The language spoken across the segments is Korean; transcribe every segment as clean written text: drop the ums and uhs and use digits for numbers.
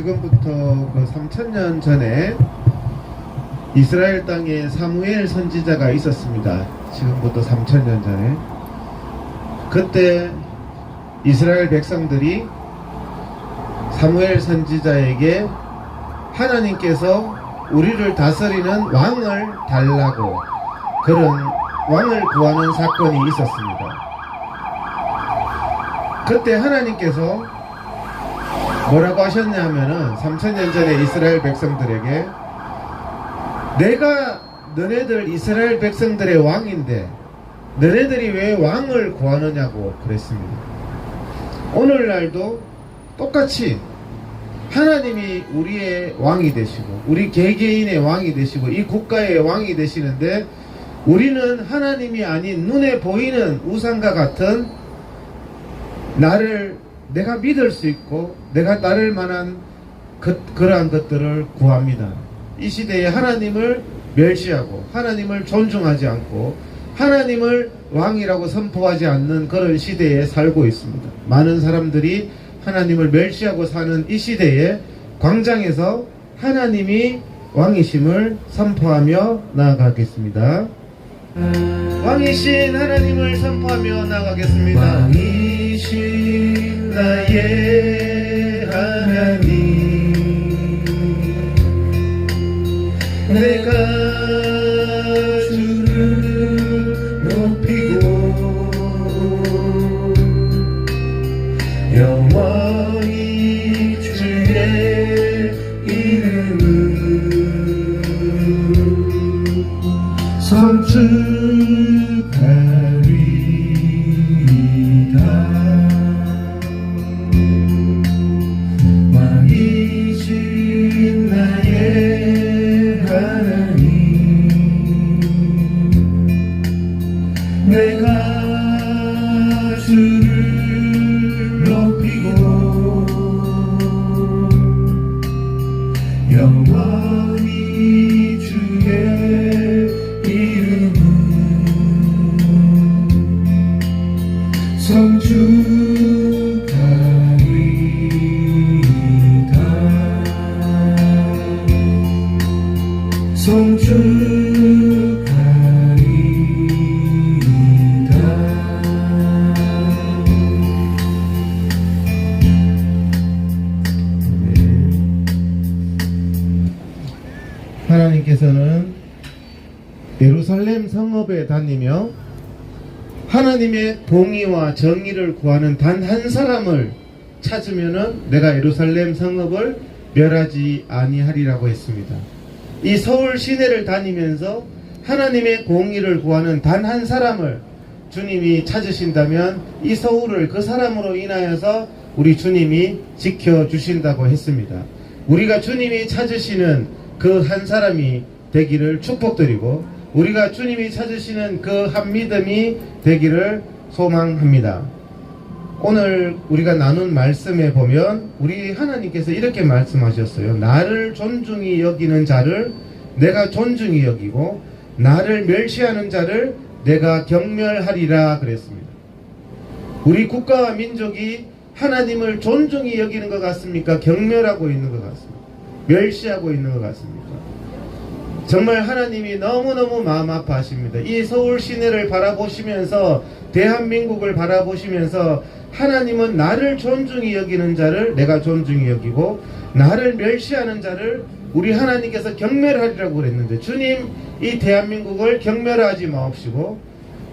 지금부터 그 3000년 전에 이스라엘 땅에 사무엘 선지자가 있었습니다. 지금부터 3000년 전에. 그때 이스라엘 백성들이 사무엘 선지자에게 하나님께서 우리를 다스리는 왕을 달라고 그런 왕을 구하는 사건이 있었습니다. 그때 하나님께서 뭐라고 하셨냐 하면은 3000년 전에 이스라엘 백성들에게 내가 너네들 이스라엘 백성들의 왕인데 너네들이 왜 왕을 구하느냐고 그랬습니다. 오늘날도 똑같이 하나님이 우리의 왕이 되시고 우리 개개인의 왕이 되시고 이 국가의 왕이 되시는데 우리는 하나님이 아닌 눈에 보이는 우상과 같은 나를 내가 믿을 수 있고 내가 따를 만한 그러한 것들을 구합니다. 이 시대에 하나님을 멸시하고 하나님을 존중하지 않고 하나님을 왕이라고 선포하지 않는 그런 시대에 살고 있습니다. 많은 사람들이 하나님을 멸시하고 사는 이 시대에 광장에서 하나님이 왕이심을 선포하며 나아가겠습니다. 왕이신 하나님을 선포하며 나아가겠습니다. 왕이신 나의 하나님, 내가 주를 높이고 영원히 주의 이름을 성축하리이다. 왕이신 나의 하나님, 내가 주를 높이고 영원히 주의 이름을 성축하리이다. 성축하리이다. 하나님께서는 예루살렘 성읍에 다니며 하나님의 공의와 정의를 구하는 단 한 사람을 찾으면은 내가 예루살렘 성읍을 멸하지 아니하리라고 했습니다. 이 서울 시내를 다니면서 하나님의 공의를 구하는 단 한 사람을 주님이 찾으신다면 이 서울을 그 사람으로 인하여서 우리 주님이 지켜주신다고 했습니다. 우리가 주님이 찾으시는 그 한 사람이 되기를 축복드리고 우리가 주님이 찾으시는 그 한 믿음이 되기를 소망합니다. 오늘 우리가 나눈 말씀에 보면 우리 하나님께서 이렇게 말씀하셨어요. 나를 존중히 여기는 자를 내가 존중히 여기고 나를 멸시하는 자를 내가 경멸하리라 그랬습니다. 우리 국가와 민족이 하나님을 존중히 여기는 것 같습니까? 경멸하고 있는 것 같습니까? 멸시하고 있는 것 같습니까? 정말 하나님이 너무너무 마음 아파하십니다. 이 서울 시내를 바라보시면서 대한민국을 바라보시면서 하나님은 나를 존중히 여기는 자를 내가 존중히 여기고 나를 멸시하는 자를 우리 하나님께서 경멸하리라고 그랬는데 주님 이 대한민국을 경멸하지 마옵시고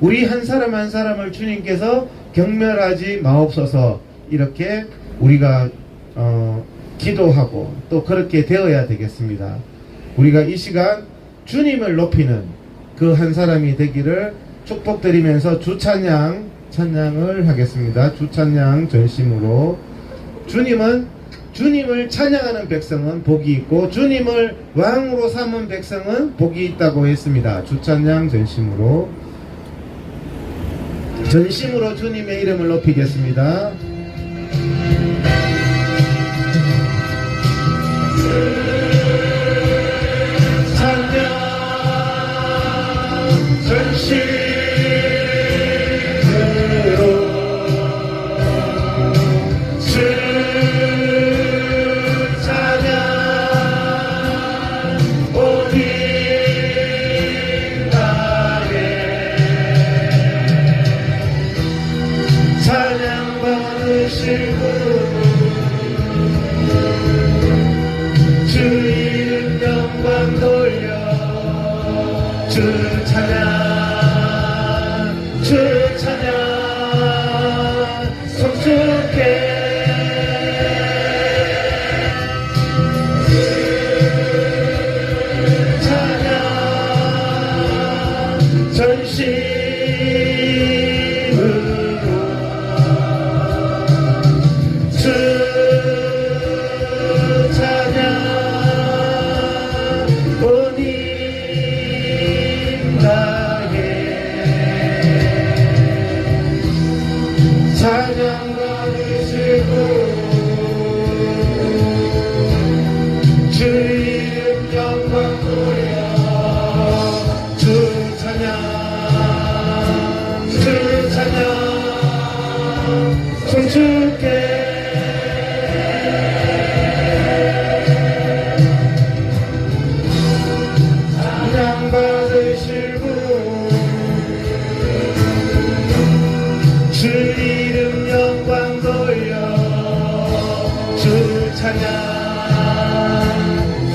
우리 한 사람 한 사람을 주님께서 경멸하지 마옵소서 이렇게 우리가 기도하고 또 그렇게 되어야 되겠습니다. 우리가 이 시간 주님을 높이는 그 한 사람이 되기를 축복드리면서 찬양을 하겠습니다. 주찬양 전심으로 주님을 찬양하는 백성은 복이 있고 주님을 왕으로 삼은 백성은 복이 있다고 했습니다. 주찬양 전심으로 주님의 이름을 높이겠습니다. 찬양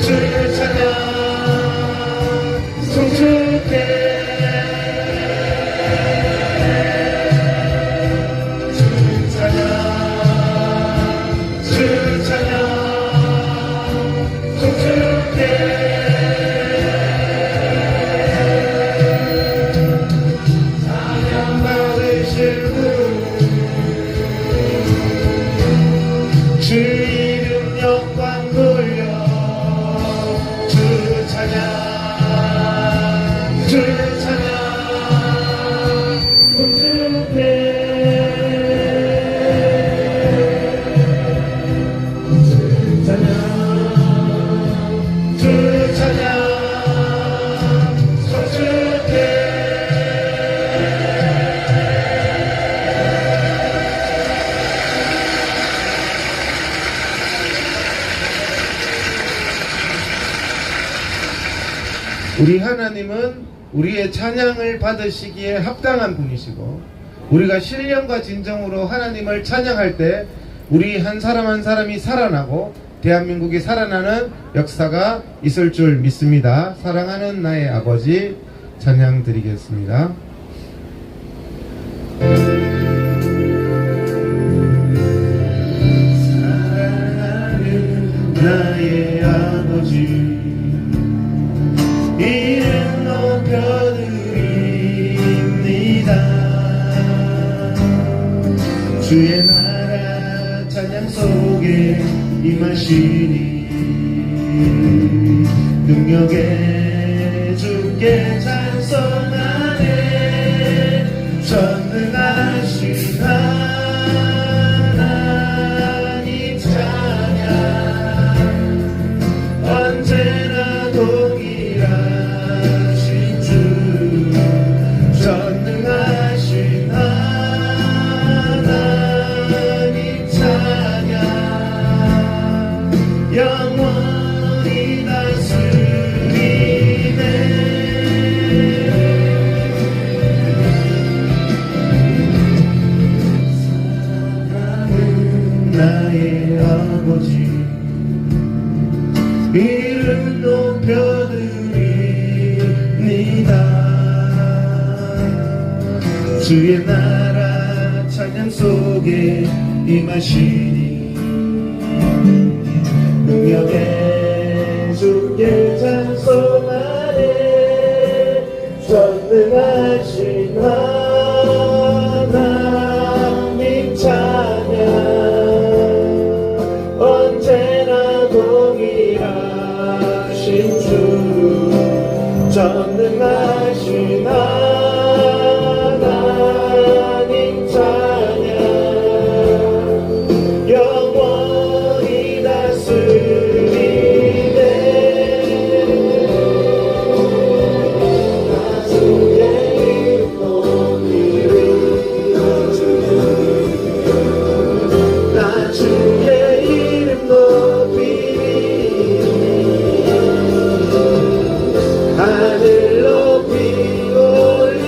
주를 찬양 송축해 주 이름 영광 돌려 주를 찬양 주를 찬양 송축해 주를 찬양 송축해 우리 하나님은 우리의 찬양을 받으시기에 합당한 분이시고 우리가 신령과 진정으로 하나님을 찬양할 때 우리 한 사람 한 사람이 살아나고 대한민국이 살아나는 역사가 있을 줄 믿습니다. 사랑하는 나의 아버지 찬양 드리겠습니다. 사랑하는 나의 아버지 이름 높여드립니다. 주의 나라 찬양 속에 임하시니 능력에 주께 찬송하네. 전능하신 하나님 찬양 언제나 동일하신 주 전능하신 하나님 찬양 영원히 다스리네. 사랑하는 나의 아버지 이름 높여드립니다. 주의 나라 찬양 속에 임하시니 능력에 주께 찬송하네. 전능하신 하나님 찬양 언제나 동일하신 주 전능하신 하나님 찬양 영원히 다스리네. 나 주의 이름 높이리 나 주의 이름 높이리 하늘 높이 올리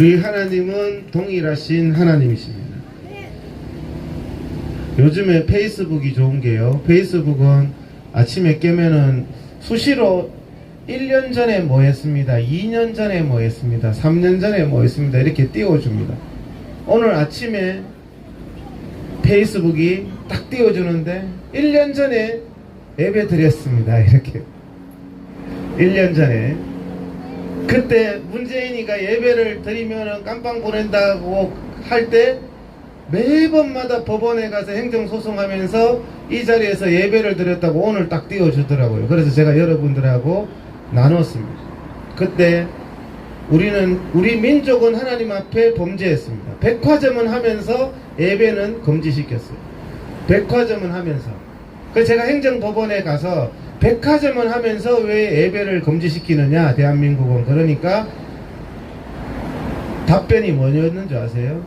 우리 하나님은 동일하신 하나님이십니다. 요즘에 페이스북이 좋은 게요. 페이스북은 아침에 깨면은 수시로 1년 전에 뭐 했습니다. 2년 전에 뭐 했습니다. 3년 전에 뭐 했습니다. 이렇게 띄워줍니다. 오늘 아침에 페이스북이 딱 띄워주는데 1년 전에 예배 드렸습니다. 이렇게 1년 전에 그때 문재인이가 예배를 드리면 깜빵 보낸다고 할 때 매번마다 법원에 가서 행정소송하면서 이 자리에서 예배를 드렸다고 오늘 딱 띄워주더라고요. 그래서 제가 여러분들하고 나눴습니다. 그때 우리 민족은 하나님 앞에 범죄했습니다. 백화점은 하면서 예배는 금지시켰어요. 백화점은 하면서. 그래서 제가 행정법원에 가서 백화점은 하면서 왜 예배를 금지시키느냐 대한민국은. 그러니까 답변이 뭐였는 줄 아세요?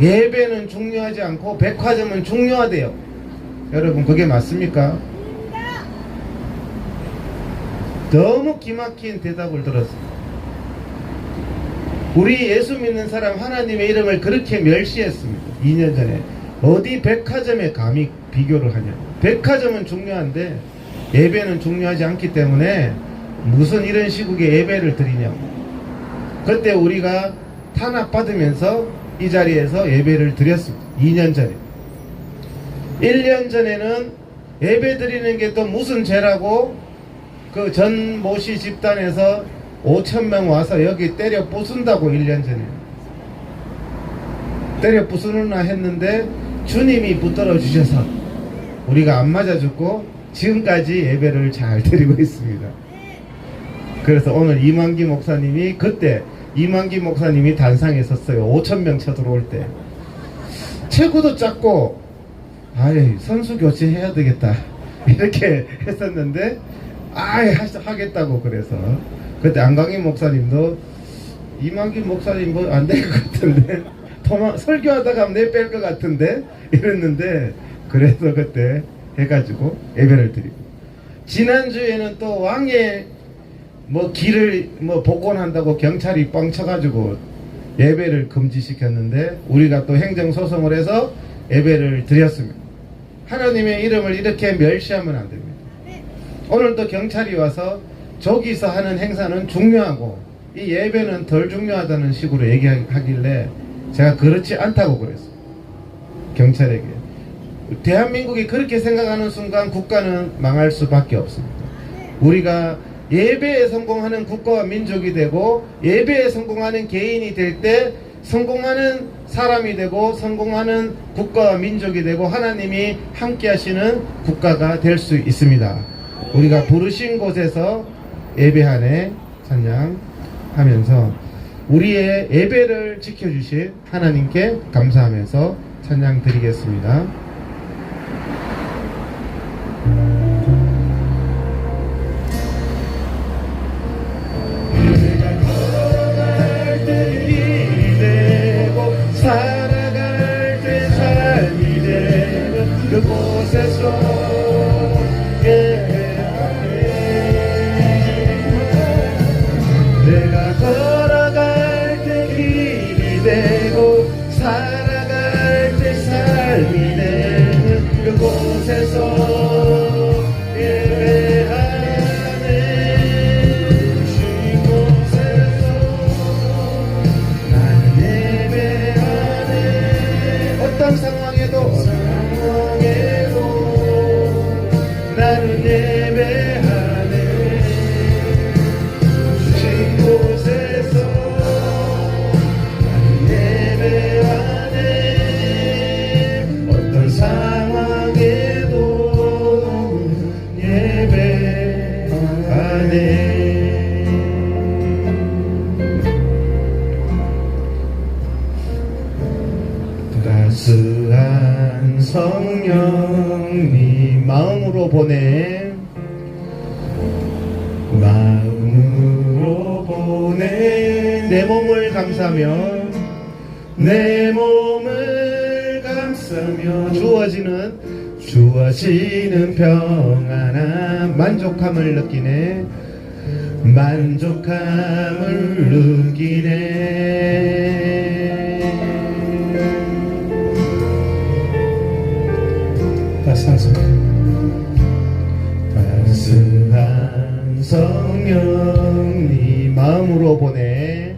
예배는 중요하지 않고 백화점은 중요하대요. 여러분 그게 맞습니까? 너무 기막힌 대답을 들었습니다. 우리 예수 믿는 사람 하나님의 이름을 그렇게 멸시했습니다. 2년 전에. 어디 백화점에 감히 비교를 하냐. 백화점은 중요한데 예배는 중요하지 않기 때문에 무슨 이런 시국에 예배를 드리냐고. 그때 우리가 탄압받으면서 이 자리에서 예배를 드렸습니다. 2년 전에. 1년 전에는 예배 드리는 게 또 무슨 죄라고 그 전 모씨 집단에서 5,000명 와서 여기 때려 부순다고 1년 전에. 때려 부수느나 했는데 주님이 붙들어 주셔서 우리가 안 맞아 죽고 지금까지 예배를 잘 드리고 있습니다. 그래서 오늘 이만기 목사님이 그때 이만기 목사님이 단상에 섰어요. 5,000명 쳐들어올 때. 체구도 작고 아이 선수 교체해야 되겠다 이렇게 했었는데 아이 하겠다고. 그래서 그때 안강희 목사님도 이만기 목사님 뭐 안 될 것 같은데 설교하다가 내 뺄 것 같은데 이랬는데 그래서 그때 해가지고 예배를 드리고, 지난주에는 또 왕의 뭐 길을 뭐 복원한다고 경찰이 뻥 쳐가지고 예배를 금지시켰는데 우리가 또 행정소송을 해서 예배를 드렸습니다. 하나님의 이름을 이렇게 멸시하면 안 됩니다. 오늘 또 경찰이 와서 저기서 하는 행사는 중요하고 이 예배는 덜 중요하다는 식으로 얘기하길래 제가 그렇지 않다고 그랬어요. 경찰에게. 대한민국이 그렇게 생각하는 순간 국가는 망할 수밖에 없습니다. 우리가 예배에 성공하는 국가와 민족이 되고 예배에 성공하는 개인이 될 때 성공하는 사람이 되고 성공하는 국가와 민족이 되고 하나님이 함께 하시는 국가가 될 수 있습니다. 우리가 부르신 곳에서 예배하네 찬양하면서 우리의 예배를 지켜주신 하나님께 감사하면서 찬양 드리겠습니다. 살아갈 때 삶이 되는 그곳에서 예배하네. 내가 걸어갈 때 길이 되고 살아갈 때 삶이 되는 그곳에서 상황에도 나는 예배하네. 주신 곳에서 나는 예배하네. 어떤 상황에도 예배하네. 따스한 성령이 마음으로 보내 내 몸을 감싸며 내 몸을 감싸며 주어지는 평안함 만족함을 느끼네. 만족함을 느끼네. 따스한 성령 네 마음으로 보내.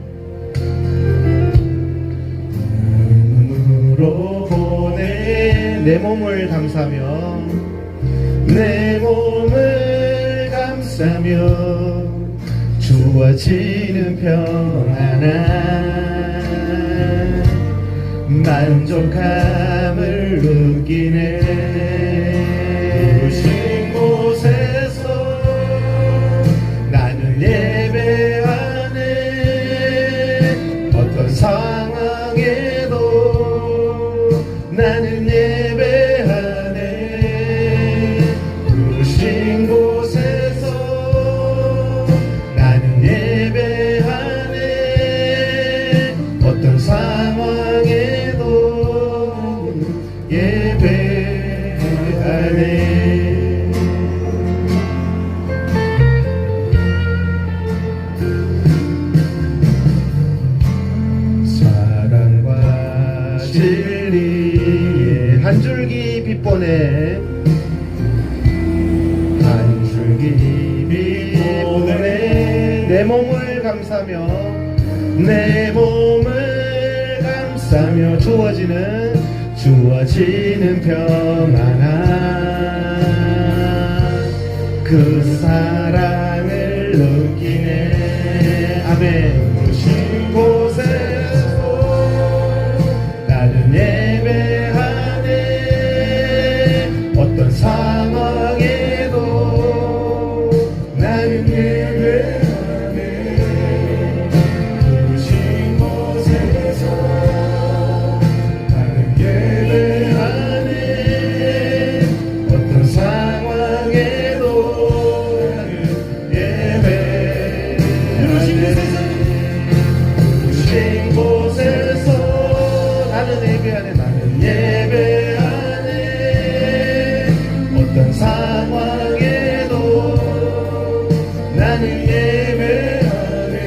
마음으로 보내. 내 몸을 감싸며 내 몸을 감싸며 주어지는 평안한 만족함을 느끼네. 부신 곳에서 나는 예배하네. 어떤 상황에도 나는 예배하네. 부신 곳에서 나는 예배하네. 어떤 상황에도 예배하네. 사랑과 진리의 한 줄기 빛 보내. 한 줄기 빛 보내. 내 몸을 감싸며 내 몸을 감싸며 주어지는 평안한 그 사랑을 느끼네. 아멘. 부신 곳에서 나는 예배하네. 어떤 상황에도 나는 예배하네. 부신 곳에서 나는 예배하네. 어떤 상황에도 나는 예배하네. 부신 곳에서 나는 예배하네. 나는 예배하네. 어떤 상황에도 나는 예배하네.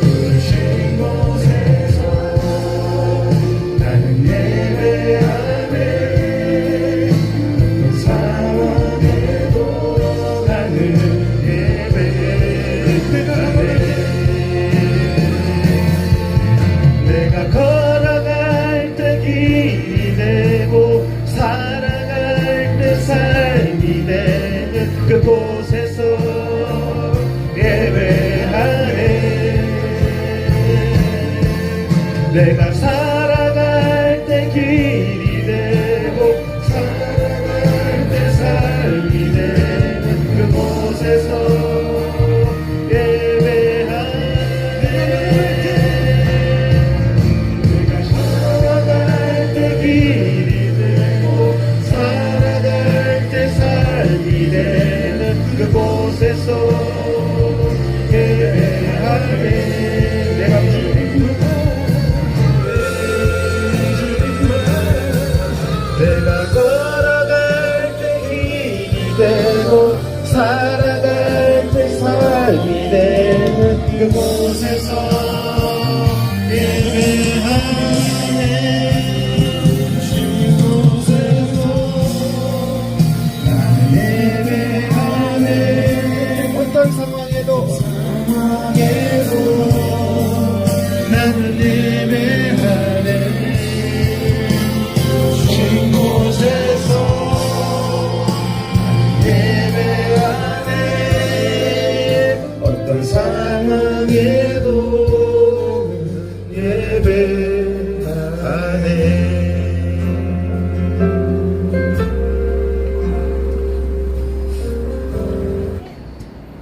부신 곳에서 나는 예배하네. 어떤 상황에도 나는 예배하네. 내가 걸어갈 때 길이 되고 살아갈 때 삶이 되는 그곳에서 예배하네. 내가 살아갈 때 길이 되고 살아갈 때 삶이 되는 그곳에서 그곳에서 예배하네. 내가 걸어갈 때 길이 되고 살아갈 때 삶이 되는 그곳에서 예배하네. 어떤 상황에도 나는 예배하네. 주신 곳에서 예배하네. 어떤 상황에도 예배하네.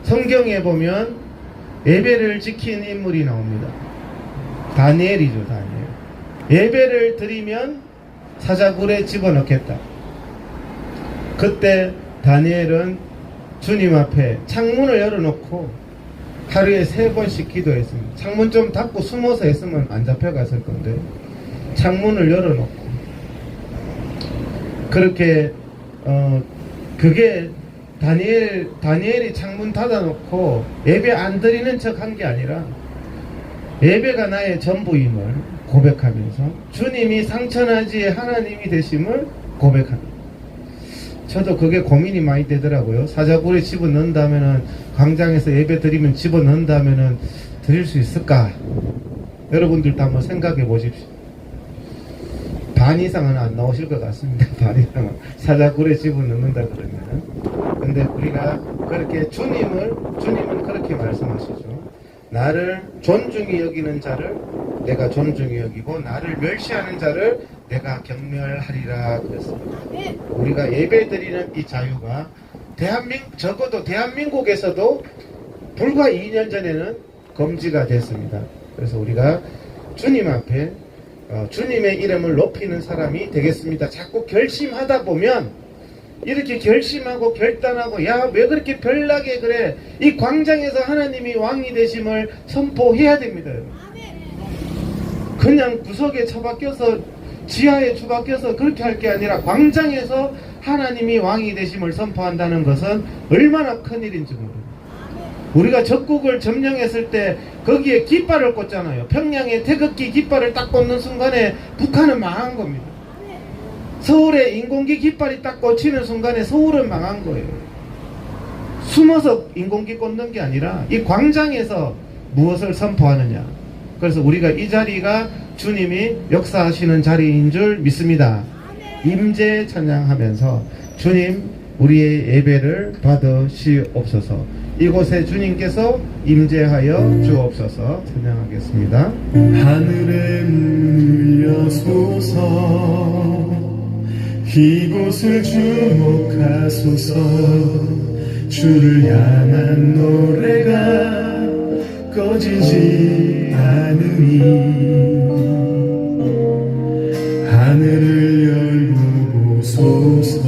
성경에 보면 예배를 지킨 인물이 나옵니다. 다니엘이죠. 다니엘. 예배를 드리면 사자굴에 집어넣겠다. 그때 다니엘은 주님 앞에 창문을 열어놓고 하루에 3번씩 기도했습니다. 창문 좀 닫고 숨어서 했으면 안 잡혀갔을 건데 창문을 열어놓고 그렇게 그게 다니엘이 창문 닫아놓고 예배 안 드리는 척 한 게 아니라 예배가 나의 전부임을 고백하면서 주님이 상천하지의 하나님이 되심을 고백합니다. 저도 그게 고민이 많이 되더라고요. 사자굴에 집어넣는다면은, 광장에서 예배 드리면 집어넣는다면은 드릴 수 있을까? 여러분들도 한번 생각해 보십시오. 반 이상은 안 나오실 것 같습니다. 반 이상은 사자굴에 집어넣는다 그러면은. 근데 우리가 그렇게 주님은 그렇게 말씀하시죠. 나를 존중히 여기는 자를 내가 존중히 여기고 나를 멸시하는 자를 내가 경멸하리라 그랬습니다. 우리가 예배 드리는 이 자유가 적어도 대한민국에서도 불과 2년 전에는 금지가 됐습니다. 그래서 우리가 주님 앞에 주님의 이름을 높이는 사람이 되겠습니다. 자꾸 결심하다 보면 이렇게 결심하고 결단하고 야 왜 그렇게 별나게 그래, 이 광장에서 하나님이 왕이 되심을 선포해야 됩니다. 그냥 구석에 처박혀서 지하에 처박혀서 그렇게 할 게 아니라 광장에서 하나님이 왕이 되심을 선포한다는 것은 얼마나 큰일인지 모릅니다. 우리가 적국을 점령했을 때 거기에 깃발을 꽂잖아요. 평양에 태극기 깃발을 딱 꽂는 순간에 북한은 망한 겁니다. 서울에 인공기 깃발이 딱 꽂히는 순간에 서울은 망한 거예요. 숨어서 인공기 꽂는 게 아니라 이 광장에서 무엇을 선포하느냐. 그래서 우리가 이 자리가 주님이 역사하시는 자리인 줄 믿습니다. 임재 찬양하면서 주님 우리의 예배를 받으시옵소서. 이곳에 주님께서 임재하여 주옵소서. 찬양하겠습니다. 하늘에 물려소서, 이곳을 주목하소서. 주를 향한 노래가 꺼지지 않으니 하늘을 열고 보소서.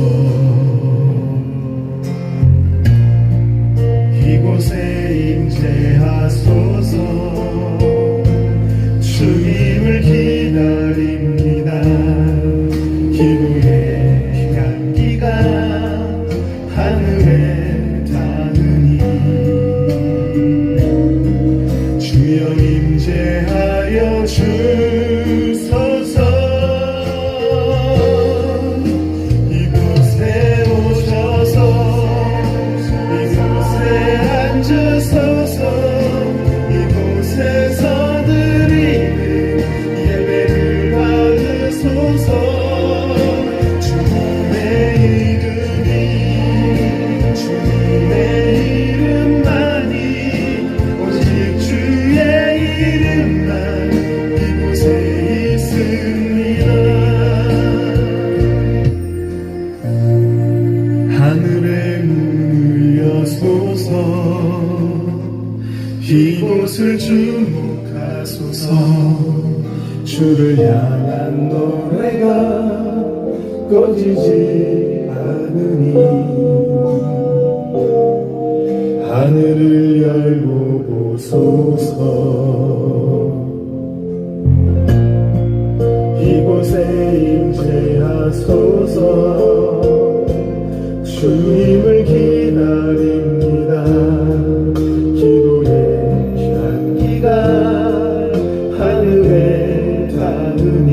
이곳에 임재하소서. 주님을 기다립니다. 기도의 향기가 하늘에 닿으니 주여 임재하여 주소서. 이곳에 오셔서 이곳에 앉으소서. 이곳에서 드리는 예배를 받으소서. 주님의 이름만이 오직 주의 이름만 이곳에 있습니다. 하늘에 물려소서. 이곳을 주목하소서. 주를 향한 노래가 꺼지지 않으니 하늘을 열고 보소서. 이곳에 임재하소서. 주님을 기다립니다. 기도의 향기가 하늘에 닿으니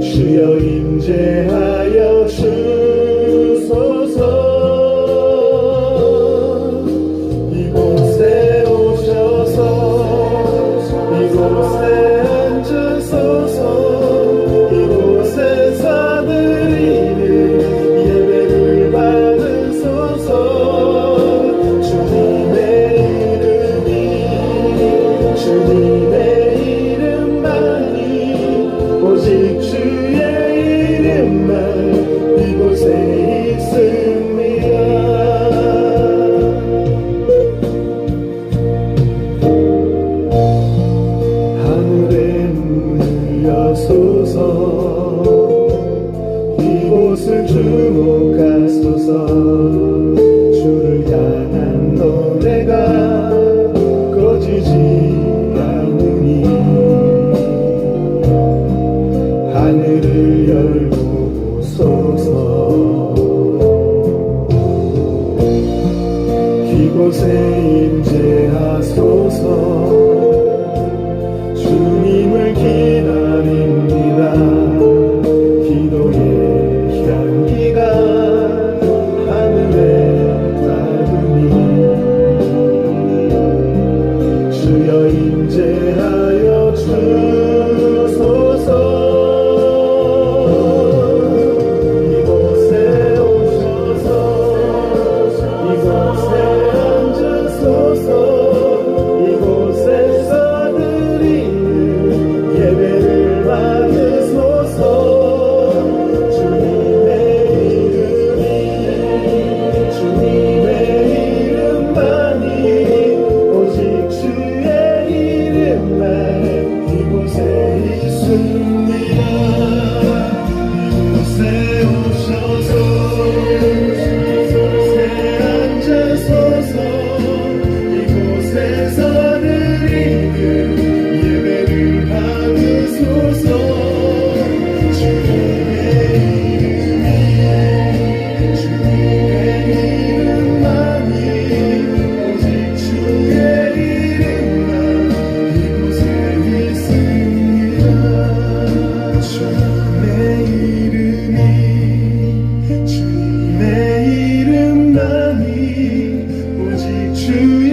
주여 임재하여 주소서. 이곳에 오셔서 이곳에 앉으소서. 이곳에서 드리는 예배를 받으소서. 주님의 이름만이 오직 주의 이름만 이곳에 있습니다. 하늘에 물려소서. 이곳을 주목하소서. 주를 향한 노래가 꺼지지 않으니 하늘을 열고 보소서. 이곳에 임재하소서. 주님을 기다립니다. 기도의 향기가 하늘에 닿으니 주여 임재하여 주소서. 이곳에 오셔서 이곳에 앉으소서. 이곳에서 드리는 예배를 받으소서. 주님의 이름이 주님의 이름만이 오직 주의 이름만 이곳에 있습니다. 이곳에 오셔서 이곳에 앉으소서. 이곳에서 드리는 예배를 받으소서. 주님의 이름이 주님의 이름만이 오직 주의 이름만 이곳에 있습니다. 주님의 이름이 주님의 이름만이 오직 주의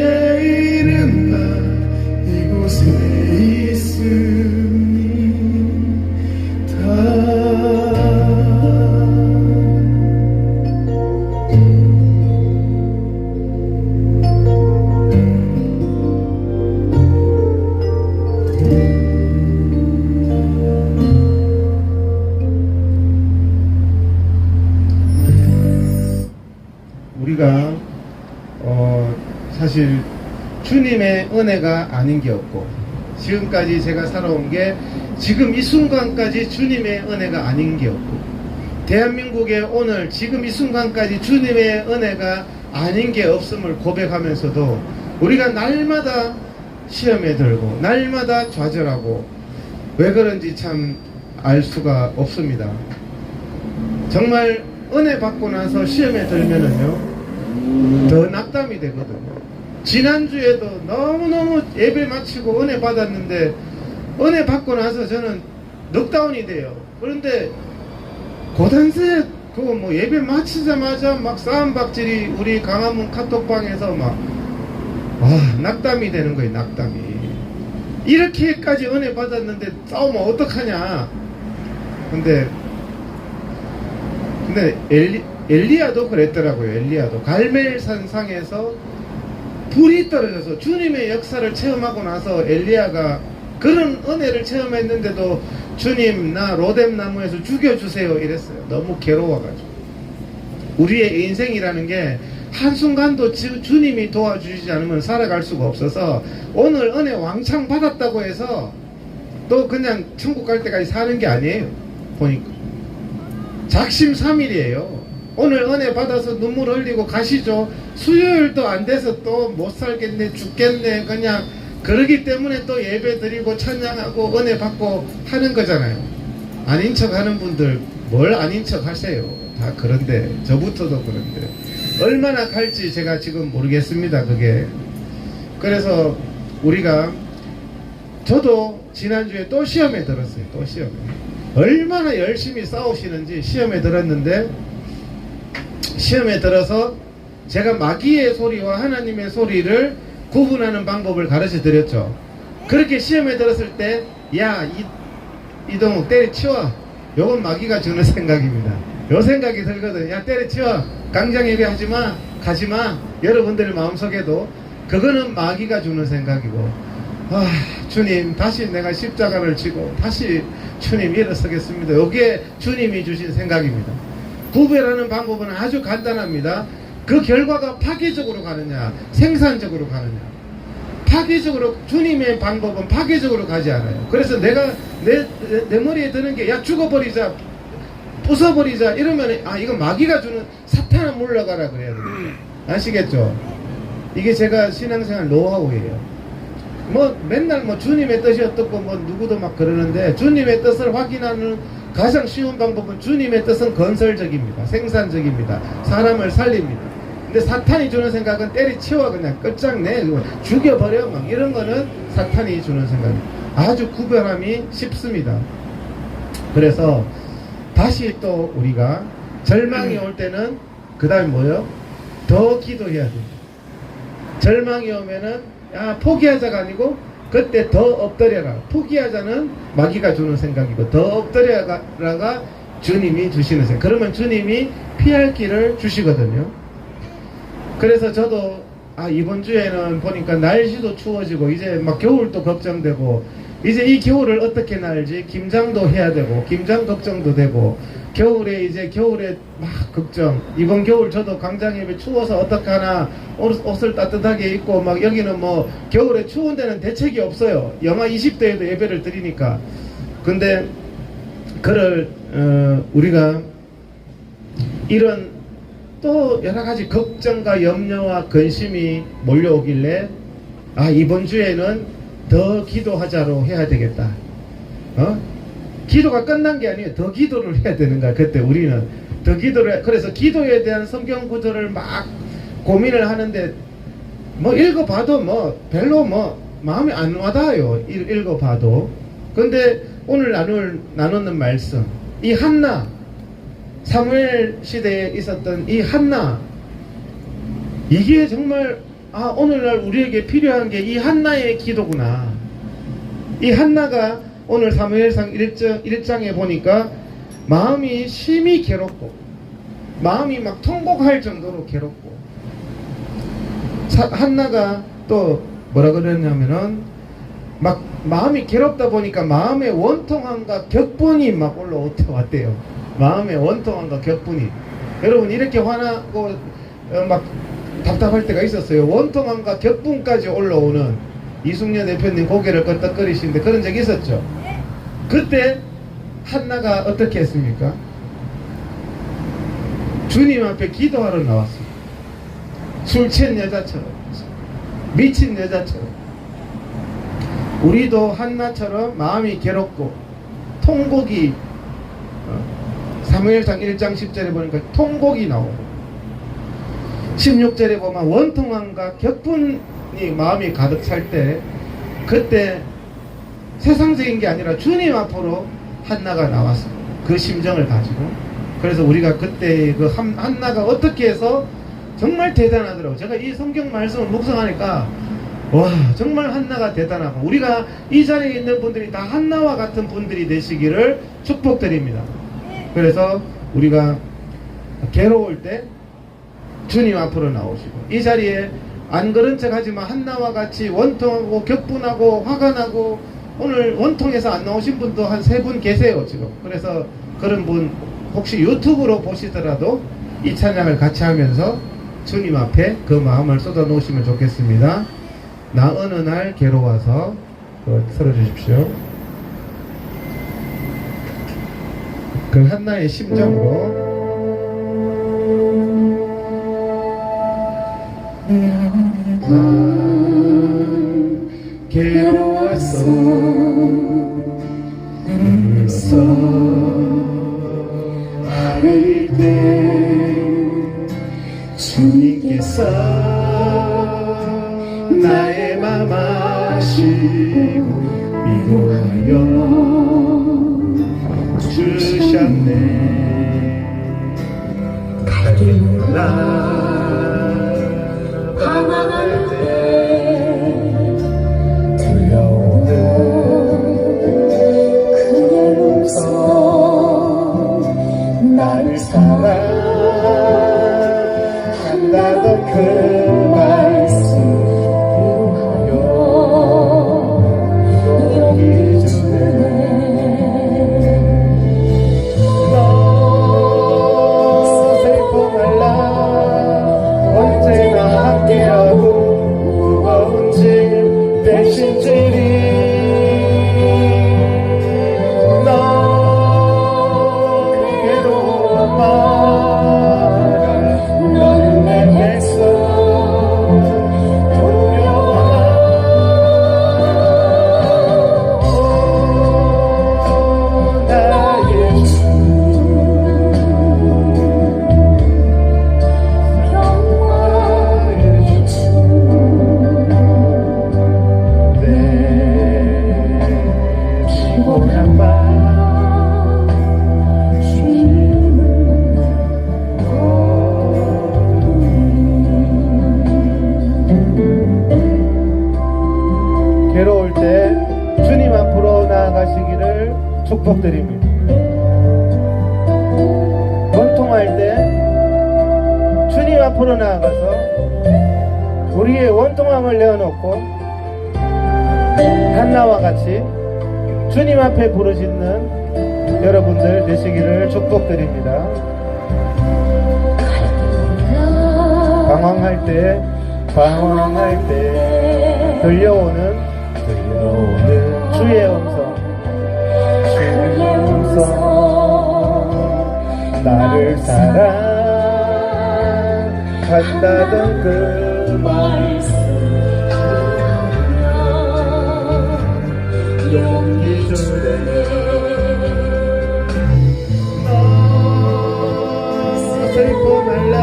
이름만 이곳에 우리가 사실 주님의 은혜가 아닌 게 없고, 지금까지 제가 살아온 게 지금 이 순간까지 주님의 은혜가 아닌 게 없고, 대한민국에 오늘 지금 이 순간까지 주님의 은혜가 아닌 게 없음을 고백하면서도 우리가 날마다 시험에 들고 날마다 좌절하고 왜 그런지 참 알 수가 없습니다. 정말 은혜 받고 나서 시험에 들면은요 더 낙담이 되거든요. 지난주에도 너무너무 예배 마치고 은혜 받았는데 은혜 받고 나서 저는 넉다운이 돼요. 그런데 고단세 그거 뭐 예배 마치자마자 막 싸움박질이 우리 강화문 카톡방에서 막 낙담이 되는 거예요. 낙담이. 이렇게까지 은혜 받았는데 싸우면 어떡하냐. 근데 엘리야도 그랬더라고요. 엘리야도 갈멜산 상에서 불이 떨어져서 주님의 역사를 체험하고 나서 엘리야가 그런 은혜를 체험했는데도 주님 나 로뎀 나무에서 죽여주세요 이랬어요. 너무 괴로워가지고. 우리의 인생이라는 게 한순간도 주님이 도와주지 않으면 살아갈 수가 없어서 오늘 은혜 왕창 받았다고 해서 또 그냥 천국 갈 때까지 사는 게 아니에요. 보니까 작심삼일이에요. 오늘 은혜 받아서 눈물 흘리고 가시죠. 수요일도 안 돼서 또 못 살겠네 죽겠네 그냥 그러기 때문에 또 예배 드리고 찬양하고 은혜 받고 하는 거잖아요. 아닌 척 하는 분들 뭘 아닌 척 하세요. 다 그런데 저부터도 그런데 얼마나 갈지 제가 지금 모르겠습니다. 그게 그래서 우리가 저도 지난주에 또 시험에 들었어요. 또 시험에 얼마나 열심히 싸우시는지 시험에 들었는데 시험에 들어서 제가 마귀의 소리와 하나님의 소리를 구분하는 방법을 가르쳐 드렸죠. 그렇게 시험에 들었을 때 야 이동욱 때려치워. 요건 마귀가 주는 생각입니다. 요 생각이 들거든. 야 때려치워. 강장 예배하지마 가지마. 여러분들 마음속에도 그거는 마귀가 주는 생각이고 주님 다시 내가 십자가를 지고 다시 주님 일어서겠습니다. 요게 주님이 주신 생각입니다. 구별하는 방법은 아주 간단합니다. 그 결과가 파괴적으로 가느냐 생산적으로 가느냐. 파괴적으로 주님의 방법은 파괴적으로 가지 않아요. 그래서 내가 내 머리에 드는 게 야 죽어버리자 부숴버리자 이러면 이거 마귀가 주는 사탄아 물러가라 그래야 됩니다. 아시겠죠? 이게 제가 신앙생활 노하우예요. 뭐 맨날 뭐 주님의 뜻이 어떻고 뭐 누구도 막 그러는데 주님의 뜻을 확인하는 가장 쉬운 방법은 주님의 뜻은 건설적입니다. 생산적입니다. 사람을 살립니다. 근데 사탄이 주는 생각은 때리치워 그냥 끝장내 죽여버려 막 이런 거는 사탄이 주는 생각입니다. 아주 구별함이 쉽습니다. 그래서 다시 또 우리가 절망이 올 때는 그 다음에 뭐요? 더 기도해야 됩니다. 절망이 오면은 포기하자가 아니고 그때 더 엎드려라. 포기하자는 마귀가 주는 생각이고 더 엎드려라가 주님이 주시는 생각. 그러면 주님이 피할 길을 주시거든요. 그래서 저도 이번 주에는 보니까 날씨도 추워지고 이제 막 겨울도 걱정되고 이제 이 겨울을 어떻게 날지 김장도 해야 되고 김장 걱정도 되고 겨울에 막 걱정. 이번 겨울 저도 광장예배 추워서 어떡하나 옷을 따뜻하게 입고 막 여기는 뭐 겨울에 추운 데는 대책이 없어요. 영하 20도에도 예배를 드리니까. 근데 우리가 이런 또 여러가지 걱정과 염려와 근심이 몰려오길래 이번 주에는 더 기도하자로 해야 되겠다. 기도가 끝난 게 아니에요. 더 기도를 해야 되는 거야. 그때 우리는 더 기도를 그래서 기도에 대한 성경 구절을 막 고민을 하는데 뭐 읽어봐도 뭐 별로 뭐 마음이 안 와닿아요. 읽어봐도. 근데 오늘 나누는 말씀, 이 한나, 사무엘 시대에 있었던 이 한나, 이게 정말 오늘날 우리에게 필요한 게 이 한나의 기도구나. 이 한나가 오늘 사무엘상 1장에 보니까 마음이 심히 괴롭고 마음이 막 통곡할 정도로 괴롭고 한나가 또 뭐라 그랬냐면은 막 마음이 괴롭다 보니까 마음의 원통함과 격분이 막 올라왔대요. 마음의 원통함과 격분이. 여러분 이렇게 화나고 막 답답할 때가 있었어요. 원통함과 격분까지 올라오는 이숙녀 대표님 고개를 끄덕거리시는데 그런 적이 있었죠. 그때 한나가 어떻게 했습니까? 주님 앞에 기도하러 나왔습니다. 술 취한 여자처럼, 미친 여자처럼. 우리도 한나처럼 마음이 괴롭고 통곡이 사무엘상 1장 10절에 보니까 통곡이 나오고 16절에 보면 원통함과 격분이 마음이 가득 찰 때 그때 세상적인 게 아니라 주님 앞으로 한나가 나왔습니다. 그 심정을 가지고. 그래서 우리가 그때 그 한나가 어떻게 해서 정말 대단하더라고요. 제가 이 성경 말씀을 묵상하니까 와 정말 한나가 대단하고 우리가 이 자리에 있는 분들이 다 한나와 같은 분들이 되시기를 축복드립니다. 그래서 우리가 괴로울 때 주님 앞으로 나오시고 이 자리에 안 그런 척 하지만 한나와 같이 원통하고 격분하고 화가 나고 오늘 원통에서 안 나오신 분도 한 3분 계세요 지금. 그래서 그런 분 혹시 유튜브로 보시더라도 이 찬양을 같이 하면서 주님 앞에 그 마음을 쏟아 놓으시면 좋겠습니다. 나 어느 날 괴로워서 틀어주십시오. 그 한나의 심정으로 괴로웠어 울었어 아릴 때 주님께서 나의 맘 아시고 위로하여 주셨네. 가기 몰라 방황할 때 두려워도 그대로서 나를 사랑한다던 그 말씀 위로하여 여기 주네. 너 슬픔 말라 언제나 함께하고 무거운 짐 대신 지리 너 괴로워 말아 너는 내 백성 주님 앞으로 나아가서 우리의 원통함을 내어놓고 한나와 같이 주님 앞에 부르짖는 여러분들 되시기를 축복드립니다. 방황할 때 들려오는 주의 음성, 나를 사랑한다던 그 말씀, 용기 주네. 너 슬퍼 말라,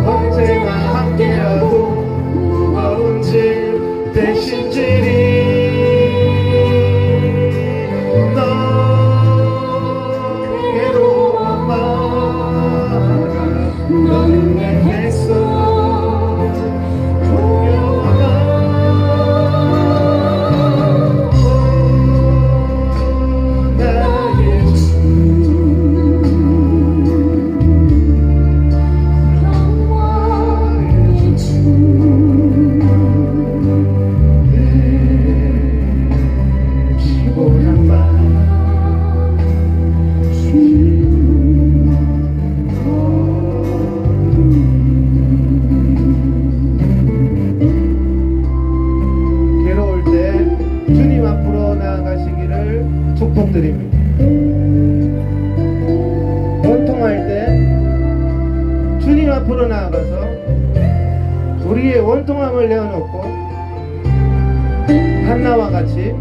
언제나 함께하고 무거운 짐 대신 지리. 너 괴로워 마라, 너는 내 백성 두려워라. 나의 주 괴로울 때 주님 앞으로 나아가시기를 축복드립니다. 원통할 때 주님 앞으로 나아가서 우리의 원통함을 내어놓고 한나와 같이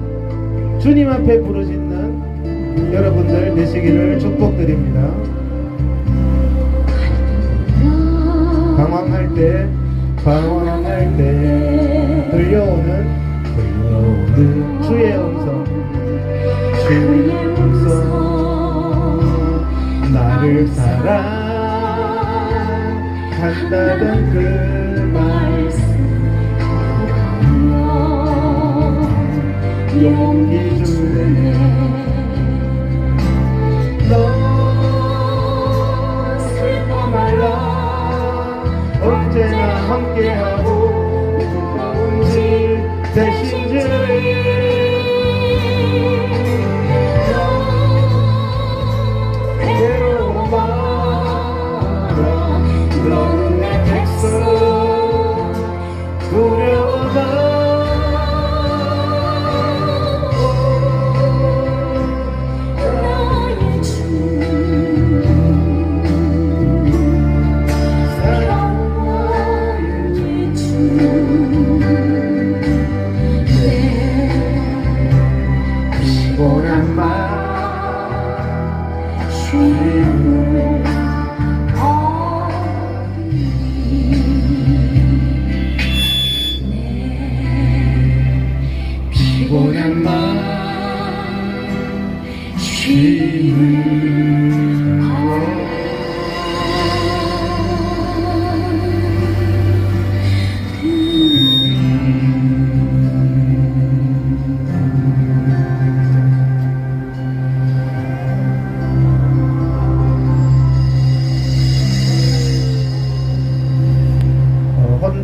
주님 앞에 부르짖는 여러분들 되시기를 축복드립니다. 방황할 때 들려오는 주의 음성, 나를 사랑한다던 그 말씀, 용기 주네. 너 슬퍼 말라, 언제나 함께하고 무거운 짐 대신 지리. 괴로워 마라, 너는 내 백성 두려워라. 피곤한 마음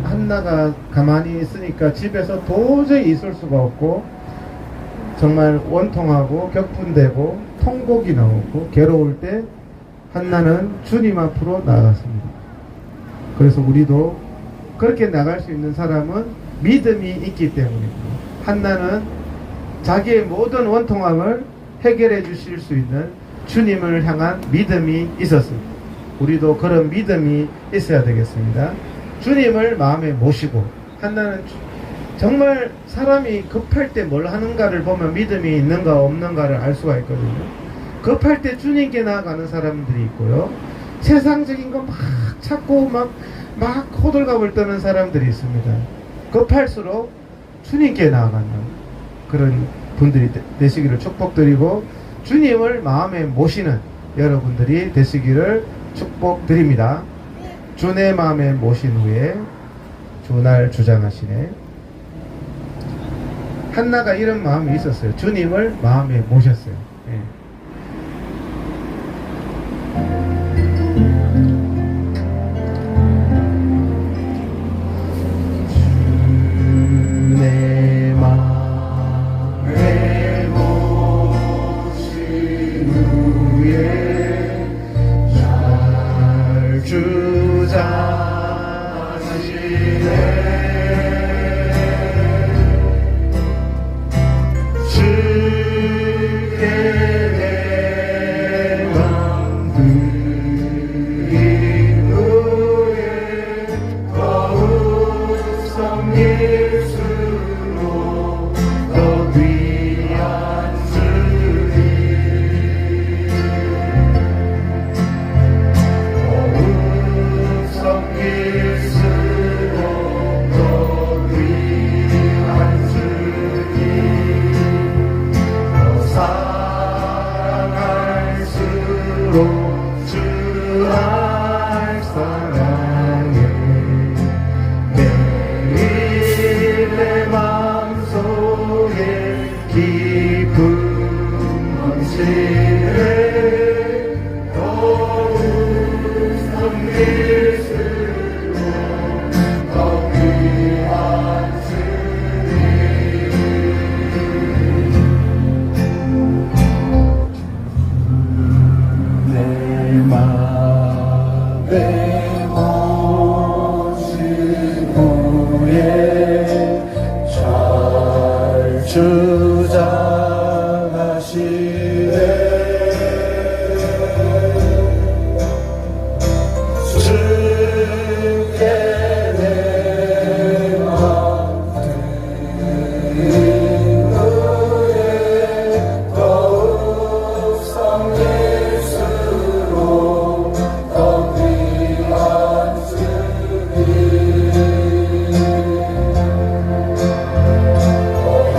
한나가 가만히 있으니까 집에서 도저히 있을 수가 없고 정말 원통하고 격분되고 통곡이 나오고 괴로울 때 한나는 주님 앞으로 나아갔습니다. 그래서 우리도 그렇게 나갈 수 있는 사람은 믿음이 있기 때문입니다. 한나는 자기의 모든 원통함을 해결해 주실 수 있는 주님을 향한 믿음이 있었습니다. 우리도 그런 믿음이 있어야 되겠습니다. 주님을 마음에 모시고, 한나는 정말 사람이 급할 때 뭘 하는가를 보면 믿음이 있는가 없는가를 알 수가 있거든요. 급할 때 주님께 나아가는 사람들이 있고요, 세상적인 거 막 찾고 막 호들갑을 떠는 사람들이 있습니다. 급할수록 주님께 나아가는 그런 분들이 되시기를 축복드리고, 주님을 마음에 모시는 여러분들이 되시기를 축복드립니다. 주 내 마음에 모신 후에 주 날 주장하시네. 한나가 이런 마음이 있었어요. 주님을 마음에 모셨어요. 예. 주께 내 맘 드리노에 더욱 성예수로 더 귀한 주님 더욱 성예수로 더 귀한 주님 더 사랑할수록 주 날 사랑해 매일 내 맘속에 기쁨 넘치네 더욱 성예수로 더 귀한 내 맘에 모신 후에 잘 주장하시네 주께 내 맘 드린 후에 더욱 성예수로 더 귀한 주님 더욱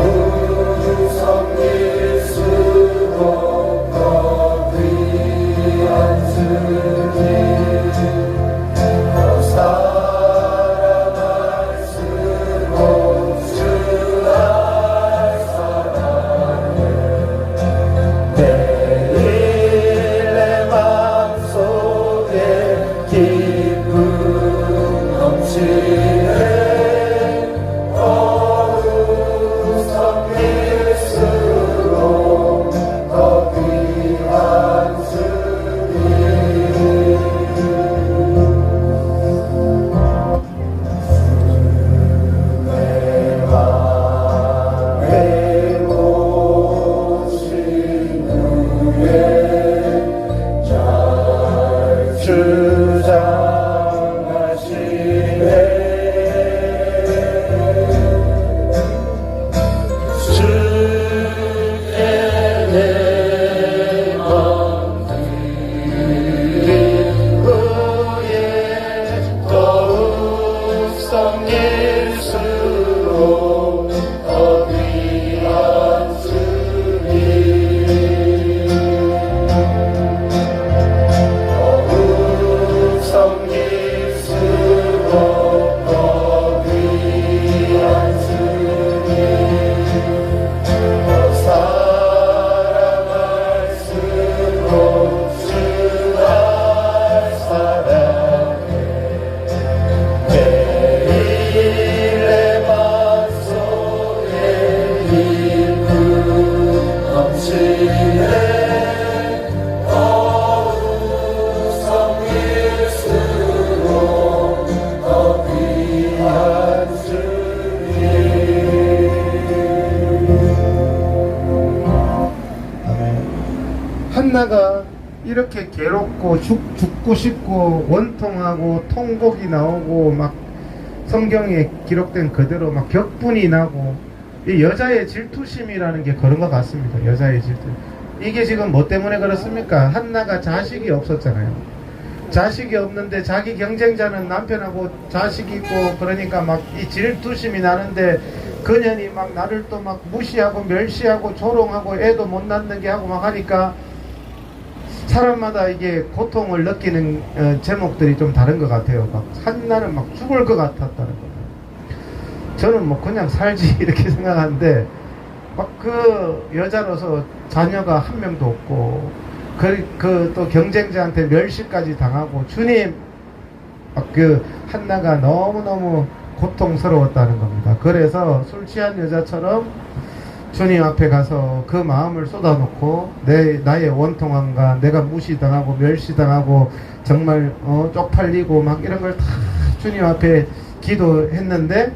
성예수로 더 귀한 주님 더 사랑할수록 주 날 사랑해 매일 내 맘속에 기쁨 넘치네 더욱 성예수로 더 귀한 주님 내 맘에 모신 후에 잘 주장하시네 주께 내 맘 드린 후에 더욱 성예수로 더 귀한 주님 더욱 성예수로 더 귀한 주님 더 사랑할수록 주 날 사랑해 매일 내 맘속에 기쁨 넘치네 더욱 성예수로 더 귀한 주님 한나가 이렇게 괴롭고 죽고 싶고 원통하고 통곡이 나오고 막 성경에 기록된 그대로 막 격분이 나고 이 여자의 질투심이라는 게 그런 것 같습니다. 여자의 질투. 이게 지금 뭐 때문에 그렇습니까? 한나가 자식이 없었잖아요. 자식이 없는데 자기 경쟁자는 남편하고 자식이 있고 그러니까 막 이 질투심이 나는데 그년이 막 나를 또 막 무시하고 멸시하고 조롱하고 애도 못 낳는 게 하고 막 하니까 사람마다 이게 고통을 느끼는 제목들이 좀 다른 것 같아요. 막 한나는 막 죽을 것 같았다는 거예요. 저는 뭐 그냥 살지 이렇게 생각하는데 막 그 여자로서 자녀가 한 명도 없고 그 또 경쟁자한테 멸시까지 당하고 주님 막 그 한나가 너무너무 고통스러웠다는 겁니다. 그래서 술 취한 여자처럼 주님 앞에 가서 그 마음을 쏟아놓고 나의 원통함과 내가 무시당하고 멸시당하고 정말 쪽팔리고 막 이런 걸 다 주님 앞에 기도했는데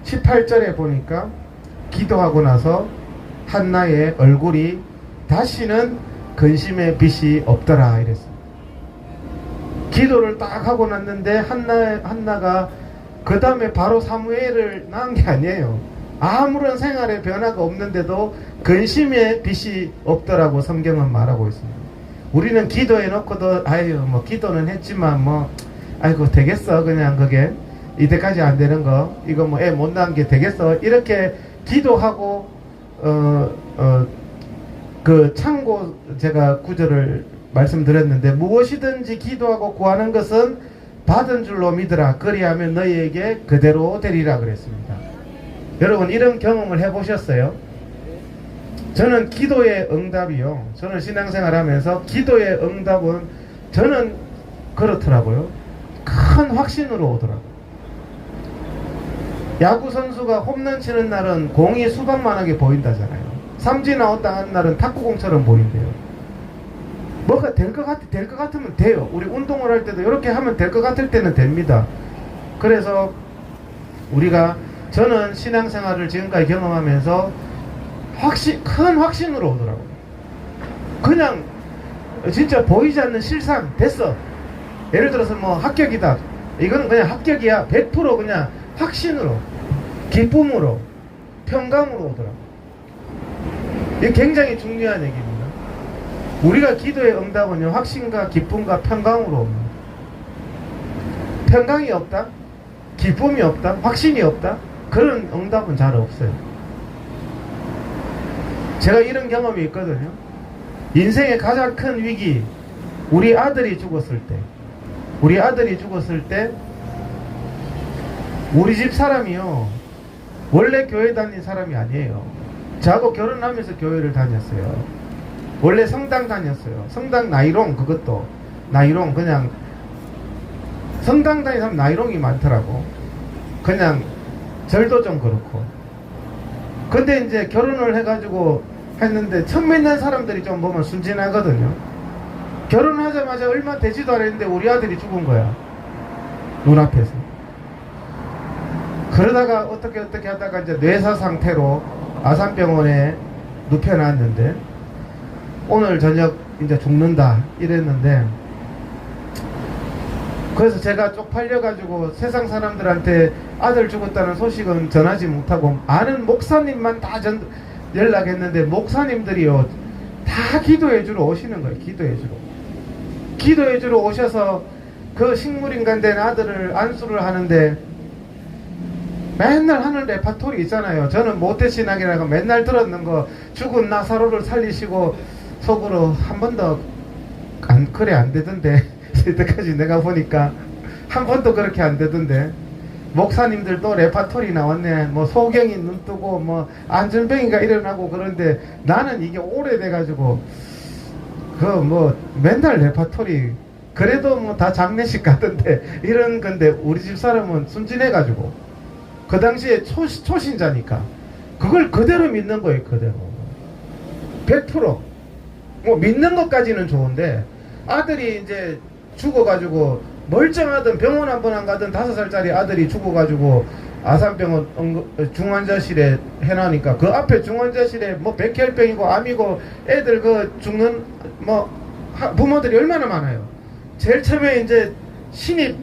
18절에 보니까 기도하고 나서 한나의 얼굴이 다시는 근심의 빛이 없더라 이랬어요. 기도를 딱 하고 났는데 한나가 그 다음에 바로 사무엘을 낳은 게 아니에요. 아무런 생활의 변화가 없는데도 근심의 빛이 없더라고 성경은 말하고 있습니다. 우리는 기도해 놓고도 아유 뭐 기도는 했지만 뭐 아이고 되겠어 그냥 그게 이때까지 안 되는 거 이거 뭐 애 못 낳은 게 되겠어 이렇게 기도하고 그 참고 제가 구절을 말씀드렸는데 무엇이든지 기도하고 구하는 것은 받은 줄로 믿으라 그리하면 너희에게 그대로 되리라 그랬습니다. 여러분 이런 경험을 해보셨어요? 저는 기도의 응답이요, 저는 신앙생활 하면서 기도의 응답은 저는 그렇더라고요. 큰 확신으로 오더라고요. 야구선수가 홈런 치는 날은 공이 수박만하게 보인다잖아요. 삼진 아웃 당한 날은 탁구공처럼 보인대요. 뭐가 될 것 같으면 돼요. 우리 운동을 할 때도 이렇게 하면 될 것 같을 때는 됩니다. 그래서 저는 신앙생활을 지금까지 경험하면서 큰 확신으로 오더라고요. 그냥 진짜 보이지 않는 실상 됐어. 예를 들어서 뭐 합격이다. 이거는 그냥 합격이야. 100% 그냥 확신으로, 기쁨으로, 평강으로 오더라고요. 이게 굉장히 중요한 얘기입니다. 우리가 기도의 응답은요, 확신과 기쁨과 평강으로 옵니다. 평강이 없다? 기쁨이 없다? 확신이 없다? 그런 응답은 잘 없어요. 제가 이런 경험이 있거든요. 인생의 가장 큰 위기, 우리 아들이 죽었을 때 우리 집 사람이요, 원래 교회 다닌 사람이 아니에요. 저하고 결혼하면서 교회를 다녔어요. 원래 성당 다녔어요. 성당 나이롱, 그것도 나이롱, 그냥 성당 다니는 사람 나이롱이 많더라고. 그냥 절도 좀 그렇고. 근데 이제 결혼을 해가지고 했는데 처음 믿는 사람들이 좀 보면 순진하거든요. 결혼하자마자 얼마 되지도 않았는데 우리 아들이 죽은 거야, 눈앞에서. 그러다가 어떻게 하다가 이제 뇌사 상태로 아산병원에 눕혀놨는데 오늘 저녁 이제 죽는다 이랬는데, 그래서 제가 쪽팔려가지고 세상 사람들한테 아들 죽었다는 소식은 전하지 못하고 아는 목사님만 다 연락했는데, 목사님들이요 다 기도해주러 오시는 거예요. 기도해주러 오셔서 그 식물인간 된 아들을 안수를 하는데 맨날 하는 레파토리 있잖아요. 저는 모태신앙이라고 맨날 들었는 거, 죽은 나사로를 살리시고 속으로 한 번도 그래 안 되던데 이때까지 내가 보니까 한 번도 그렇게 안 되던데. 목사님들도 레파토리 나왔네. 뭐 소경이 눈 뜨고 뭐 안전병이가 일어나고 그런데 나는 이게 오래돼가지고 그 뭐 맨날 레파토리, 그래도 뭐 다 장례식 가던데 이런 건데, 우리 집 사람은 순진해가지고 그 당시에 초신자니까 그걸 그대로 믿는 거예요. 그대로 100%. 뭐 믿는 것까지는 좋은데 아들이 이제 죽어가지고 멀쩡하던 병원 한 번 안 가던 5살짜리 아들이 죽어가지고 아산병원 중환자실에 해놔니까 그 앞에 중환자실에 뭐 백혈병이고 암이고 애들 그 죽는 뭐 부모들이 얼마나 많아요. 제일 처음에 이제 신입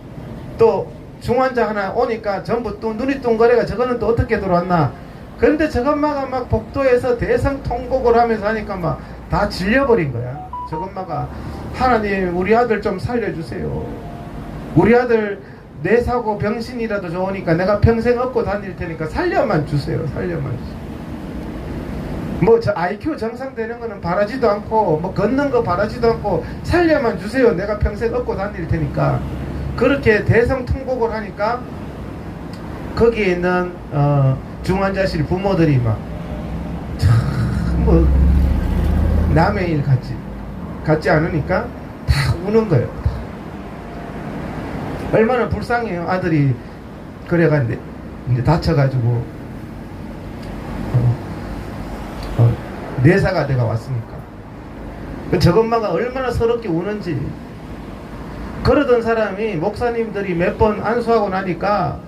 또 중환자 하나 오니까 전부 또 눈이 뚱거려가 저거는 또 어떻게 들어왔나. 그런데 저것마가 막 복도에서 대성통곡을 하면서 하니까 막 다 질려버린 거야. 저것마가 하나님 우리 아들 좀 살려주세요. 우리 아들 뇌 사고 병신이라도 좋으니까 내가 평생 업고 다닐 테니까 살려만 주세요. 뭐 저 IQ 정상 되는 거는 바라지도 않고 뭐 걷는 거 바라지도 않고 살려만 주세요. 내가 평생 업고 다닐 테니까. 그렇게 대성통곡을 하니까 거기에 있는 중환자실 부모들이 막 참 뭐 남의 일 같지 않으니까 다 우는 거예요. 얼마나 불쌍해요. 아들이 그래가 이제 다쳐가지고 내사가 내가 왔으니까. 저 엄마가 얼마나 서럽게 우는지. 그러던 사람이 목사님들이 몇 번 안수하고 나니까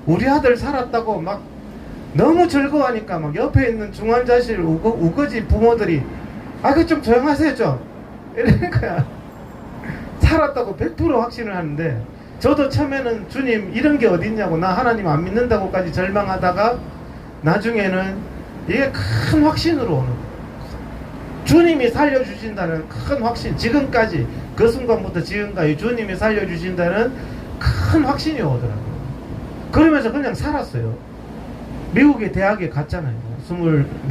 우리 아들 살았다고 막 너무 즐거워하니까 막 옆에 있는 중환자실 우거지 부모들이 그 좀 조용하세요 좀 이러는 거야. 살았다고 100% 확신을 하는데, 저도 처음에는 주님 이런 게 어딨냐고, 나 하나님 안 믿는다고까지 절망하다가 나중에는 이게 큰 확신으로 오는 거예요. 주님이 살려주신다는 큰 확신, 지금까지 그 순간부터 지금까지 주님이 살려주신다는 큰 확신이 오더라고요. 그러면서 그냥 살았어요. 미국의 대학에 갔잖아요.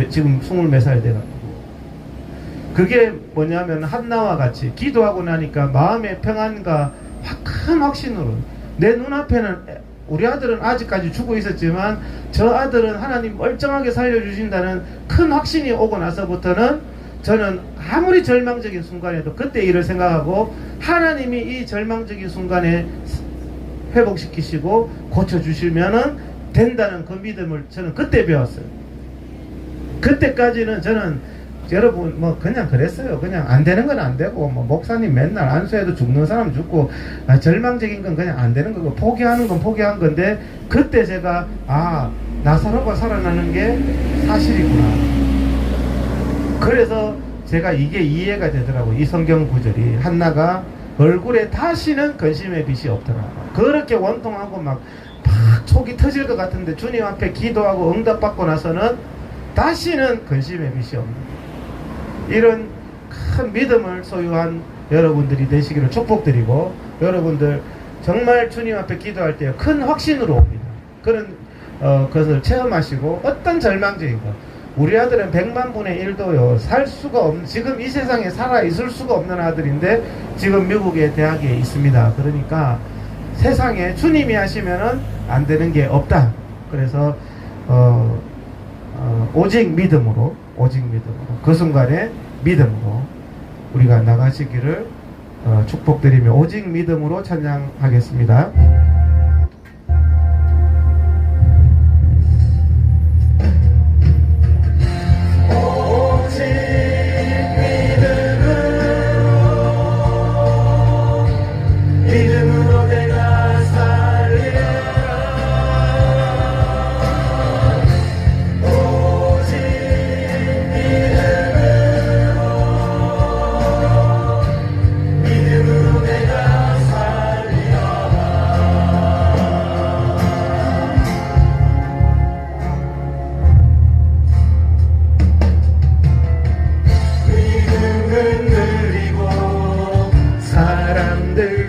지금 20몇 살 돼가지고. 그게 뭐냐면 한나와 같이 기도하고 나니까 마음의 평안과 큰 확신으로, 내 눈앞에는 우리 아들은 아직까지 죽어 있었지만 저 아들은 하나님 멀쩡하게 살려주신다는 큰 확신이 오고 나서부터는 저는 아무리 절망적인 순간에도 그때 일을 생각하고 하나님이 이 절망적인 순간에 회복시키시고 고쳐주시면은 된다는 그 믿음을 저는 그때 배웠어요. 그때까지는 저는 여러분 뭐 그냥 그랬어요. 그냥 안 되는 건 안 되고, 뭐 목사님 맨날 안수해도 죽는 사람 죽고, 절망적인 건 그냥 안 되는 거고, 포기하는 건 포기한 건데, 그때 제가 나사로가 살아나는 게 사실이구나. 그래서 제가 이게 이해가 되더라고요. 이 성경 구절이, 한나가 얼굴에 다시는 근심의 빛이 없더라. 그렇게 원통하고 막 촉이 터질 것 같은데 주님 앞에 기도하고 응답받고 나서는 다시는 근심의 빛이 없는, 이런 큰 믿음을 소유한 여러분들이 되시기를 축복드리고, 여러분들 정말 주님 앞에 기도할 때 큰 확신으로 옵니다. 그런 것을 체험하시고, 어떤 절망적인 것, 우리 아들은 100만 분의 1도요 살 수가 없는, 지금 이 세상에 살아 있을 수가 없는 아들인데 지금 미국의 대학에 있습니다. 그러니까 세상에 주님이 하시면은 안 되는 게 없다. 그래서 오직 믿음으로 그 순간에 믿음으로 우리가 나가시기를 축복드리며 오직 믿음으로 찬양하겠습니다.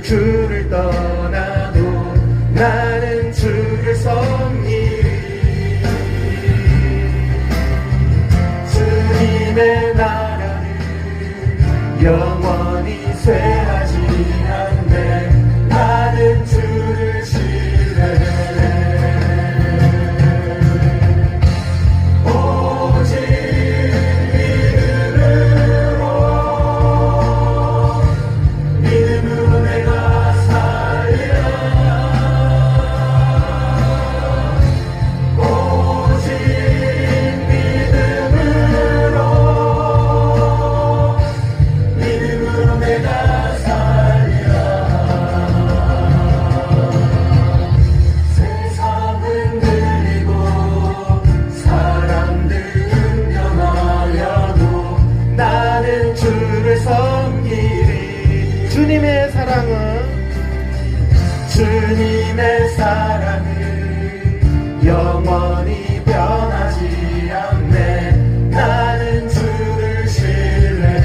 주를 떠나도 나는 주를 섬기리. 주님의 나라를 영원히 쇠하지 않네. 나는 주를 신뢰해. 오직 믿음으로 내가 주님의 사랑은 영원히 변하지 않네. 나는 주를 신뢰해.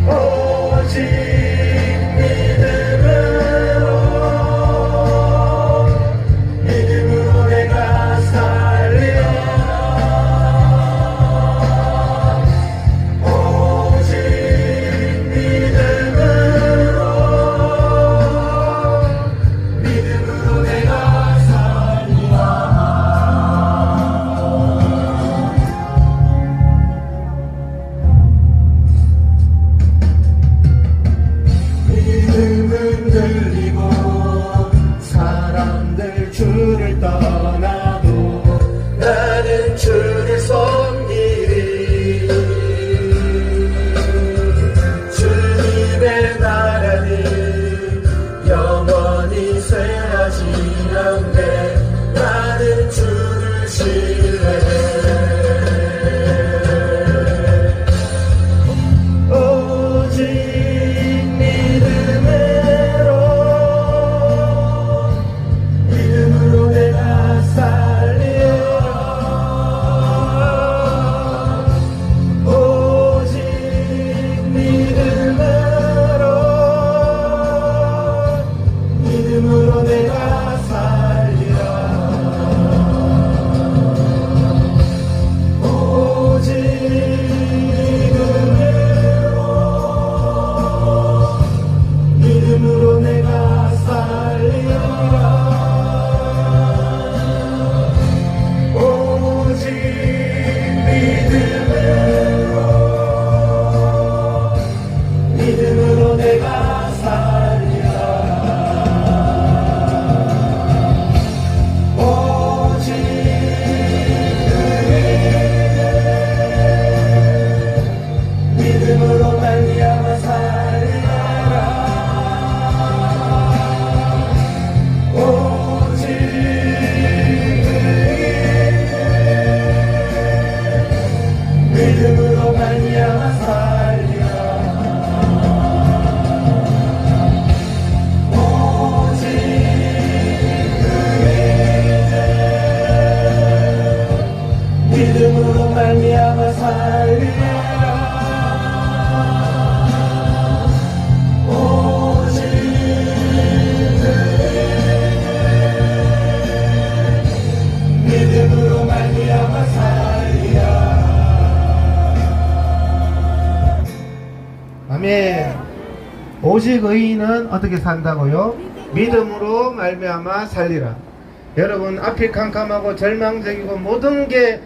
오직 믿음으로 내가 살리라. 오직 믿음으로 아멘. 오직 의인은 어떻게 산다고요? 믿음으로 말미암아 살리라. 여러분, 앞이 캄캄하고 절망적이고 모든 게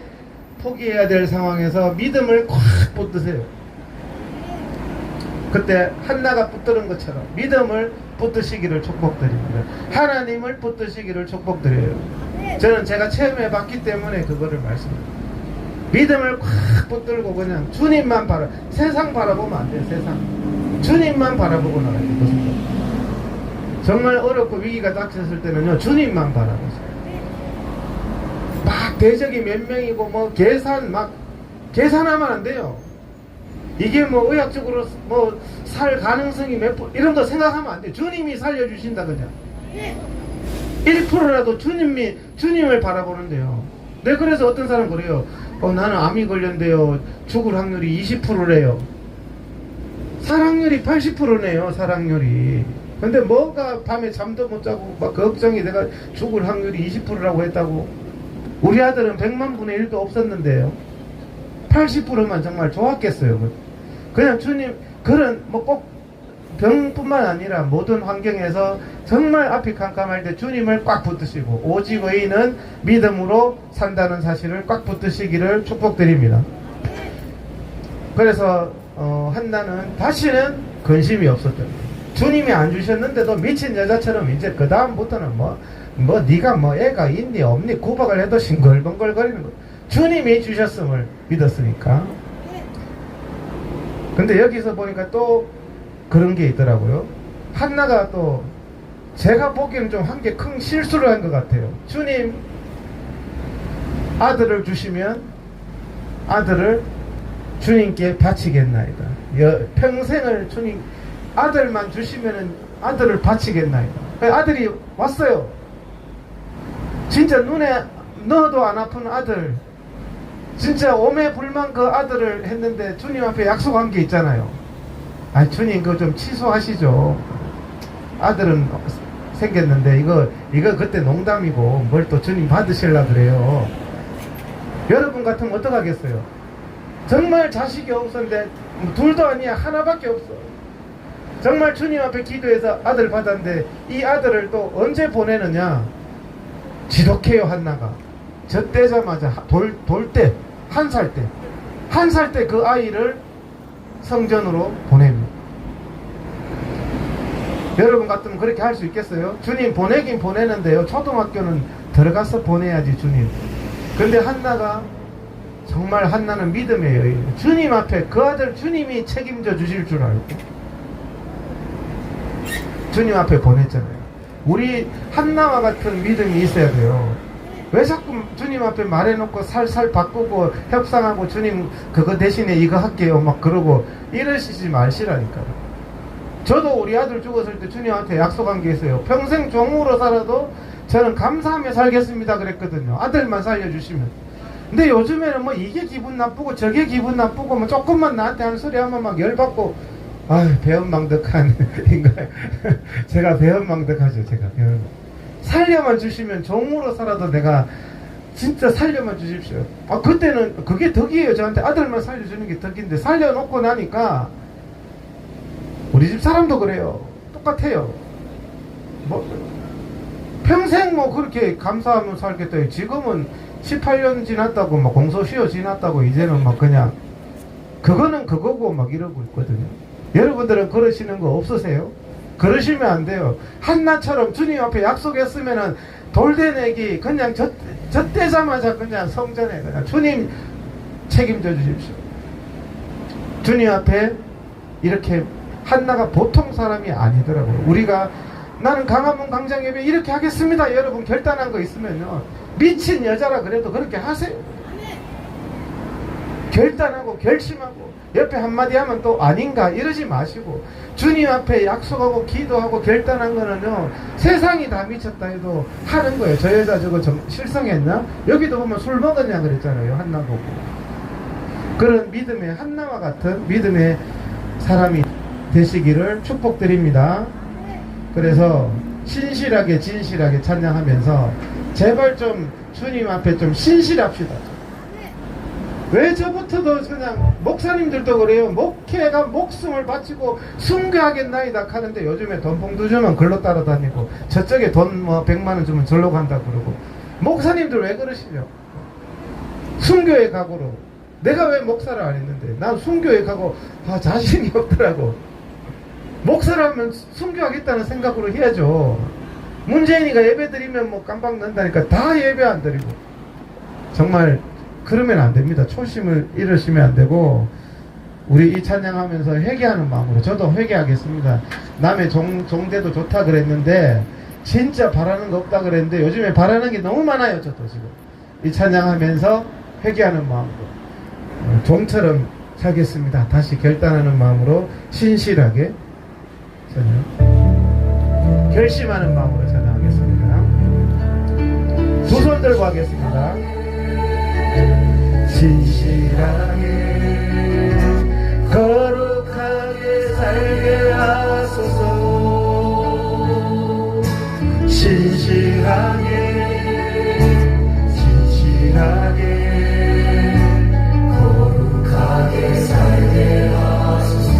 포기해야 될 상황에서 믿음을 꽉 붙드세요. 그때 한나가 붙드는 것처럼 믿음을 붙드시기를 축복드립니다. 하나님을 붙드시기를 축복드려요. 저는 제가 체험해 봤기 때문에 그거를 말씀드립니다. 믿음을 꽉 붙들고 그냥 주님만 세상 바라보면 안 돼요. 세상 주님만 바라보고 나가야 돼요. 그 순간 정말 어렵고 위기가 닥쳤을 때는요, 주님만 바라보세요. 막 대적이 몇 명이고 뭐 계산하면 안 돼요. 이게 뭐 의학적으로 뭐 살 가능성이 몇 %, 이런 거 생각하면 안 돼요. 주님이 살려주신다 그냥. 1%라도 주님을 바라보는데요. 네, 그래서 어떤 사람 그래요. 나는 암이 걸렸는데요, 죽을 확률이 20%래요. 살확률이 80%네요. 살확률이. 근데 뭐가 밤에 잠도 못 자고 막 걱정이 내가 죽을 확률이 20%라고 했다고. 우리 아들은 100만 분의 1도 없었는데요, 80%만 정말 좋았겠어요. 그냥 주님, 그런 뭐 꼭 병뿐만 아니라 모든 환경에서 정말 앞이 캄캄할 때 주님을 꽉 붙드시고, 오직 의인은 믿음으로 산다는 사실을 꽉 붙드시기를 축복드립니다. 그래서 한나는 다시는 근심이 없었던 거예요. 주님이 안 주셨는데도 미친 여자처럼 이제 그 다음부터는 뭐 네가 뭐 애가 있니 없니 구박을 해도 싱글벙글거리는 거예요. 주님이 주셨음을 믿었으니까. 근데 여기서 보니까 또 그런 게 있더라고요. 한나가 또 제가 보기에는 좀 한 게 큰 실수를 한 것 같아요. 주님, 아들을 주시면 아들을 주님께 바치겠나이다. 평생을 주님, 아들만 주시면은 아들을 바치겠나이다. 아들이 왔어요. 진짜 눈에 넣어도 안 아픈 아들, 진짜 오매불만 그 아들을 했는데 주님 앞에 약속한 게 있잖아요. 주님 그거 좀 취소하시죠. 아들은 생겼는데 이거 그때 농담이고 뭘 또 주님 받으실라 그래요. 여러분 같으면 어떡하겠어요? 정말 자식이 없었는데 둘도 아니야, 하나밖에 없어. 정말 주님 앞에 기도해서 아들 받았는데 이 아들을 또 언제 보내느냐. 지독해요. 한나가 젖대자마자 돌 때, 한 살 때 그 아이를 성전으로 보냅니다. 여러분 같으면 그렇게 할 수 있겠어요? 주님 보내긴 보내는데요, 초등학교는 들어가서 보내야지 주님. 근데 한나가, 정말 한나는 믿음의 여인, 주님 앞에 그 아들 주님이 책임져 주실 줄 알고 주님 앞에 보냈잖아요. 우리 한나와 같은 믿음이 있어야 돼요. 왜 자꾸 주님 앞에 말해놓고 살살 바꾸고 협상하고 주님 그거 대신에 이거 할게요 막 그러고 이러시지 마시라니까요. 저도 우리 아들 죽었을 때 주님한테 약속한 게 있어요. 평생 종으로 살아도 저는 감사하며 살겠습니다 그랬거든요. 아들만 살려주시면. 근데 요즘에는 뭐 이게 기분 나쁘고 저게 기분 나쁘고 뭐 조금만 나한테 하는 소리 하면 막 열받고, 배은망덕한 인가요? 제가 배은망덕하죠. 제가 살려만 주시면 종으로 살아도 내가 진짜 살려만 주십시오. 그때는 그게 덕이에요. 저한테 아들만 살려주는 게 덕인데, 살려놓고 나니까 우리 집 사람도 그래요. 똑같아요. 평생 그렇게 감사하면 살겠다. 지금은 18년 지났다고 공소시효 지났다고 이제는 그냥 그거는 그거고 이러고 있거든요. 여러분들은 그러시는 거 없으세요? 그러시면 안 돼요. 한나처럼 주님 앞에 약속했으면은 돌대내기 그냥 젖대자마자 그냥 성전에 그냥 주님 책임져 주십시오. 주님 앞에 이렇게 한나가 보통 사람이 아니더라고요. 우리가 나는 강화문 강장 예배 이렇게 하겠습니다. 여러분 결단한 거 있으면요, 미친 여자라 그래도 그렇게 하세요. 결단하고 결심하고 옆에 한마디 하면 또 아닌가 이러지 마시고, 주님 앞에 약속하고 기도하고 결단한 거는요, 세상이 다 미쳤다 해도 하는 거예요. 저 여자 저거 실성했나? 여기도 보면 술 먹었냐 그랬잖아요. 한나 보고. 그런 믿음의 한나와 같은 믿음의 사람이 되시기를 축복드립니다. 그래서 신실하게 진실하게 찬양하면서 제발 좀 주님 앞에 좀 신실합시다. 왜 저부터도 그냥 목사님들도 그래요. 목회가 목숨을 바치고 순교하겠나이다 하는데 요즘에 돈 봉투 주면 글로 따라다니고 저쪽에 돈 뭐 100만원 주면 절로 간다 그러고 목사님들 왜 그러시죠? 순교의 각오로 내가 왜 목사를 안 했는데 난 순교의 각오 자신이 없더라고. 목사라면 순교하겠다는 생각으로 해야죠. 문재인이가 예배 드리면 뭐 깜빡 난다니까 다 예배 안 드리고 정말 그러면 안 됩니다. 초심을 잃으시면 안 되고 우리 이 찬양하면서 회개하는 마음으로 저도 회개하겠습니다. 남의 종대도 좋다 그랬는데 진짜 바라는 거 없다 그랬는데 요즘에 바라는 게 너무 많아요. 저도 지금 이 찬양하면서 회개하는 마음으로 종처럼 살겠습니다. 다시 결단하는 마음으로 신실하게 찬양 결심하는 마음으로 찬양하겠습니다. 두 손 들고 하겠습니다. 신실하게 거룩하게 살게 하소서. 신실하게 거룩하게 살게 하소서.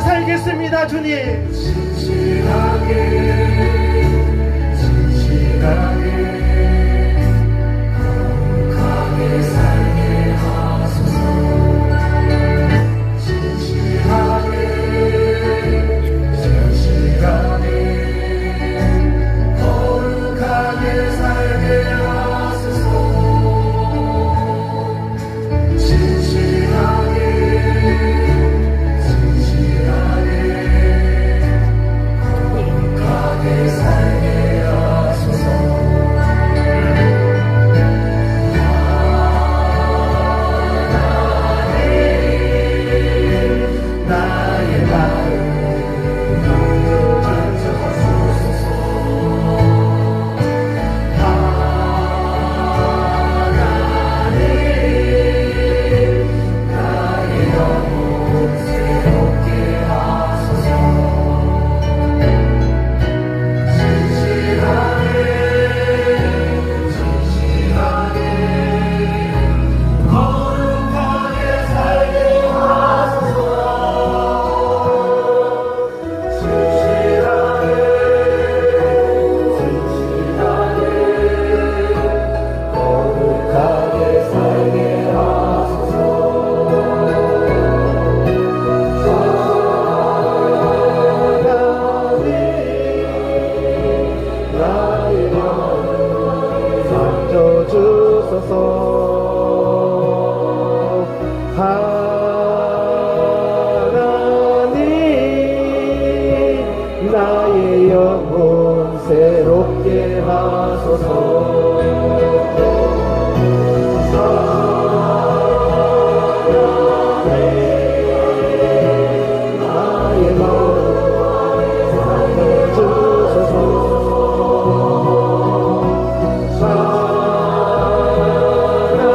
살겠습니다, 주님. 진실하게 거룩하게 살게 하소서. 진실하게 거룩하게 살게 하소서. 진실하게 살게 하소서. 하나님 나의 마음 만져주소서. 하나님 나의 영혼 새롭게 하소서. 하나님 나의 영혼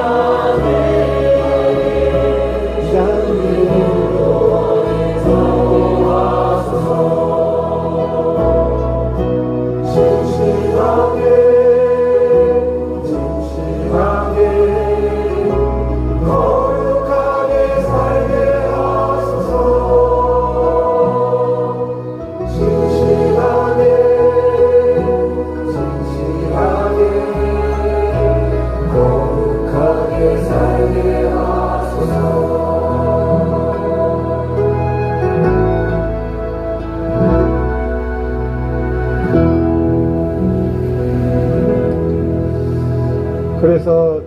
새롭게 하소서. 나의 마음 살려주소서. 그래서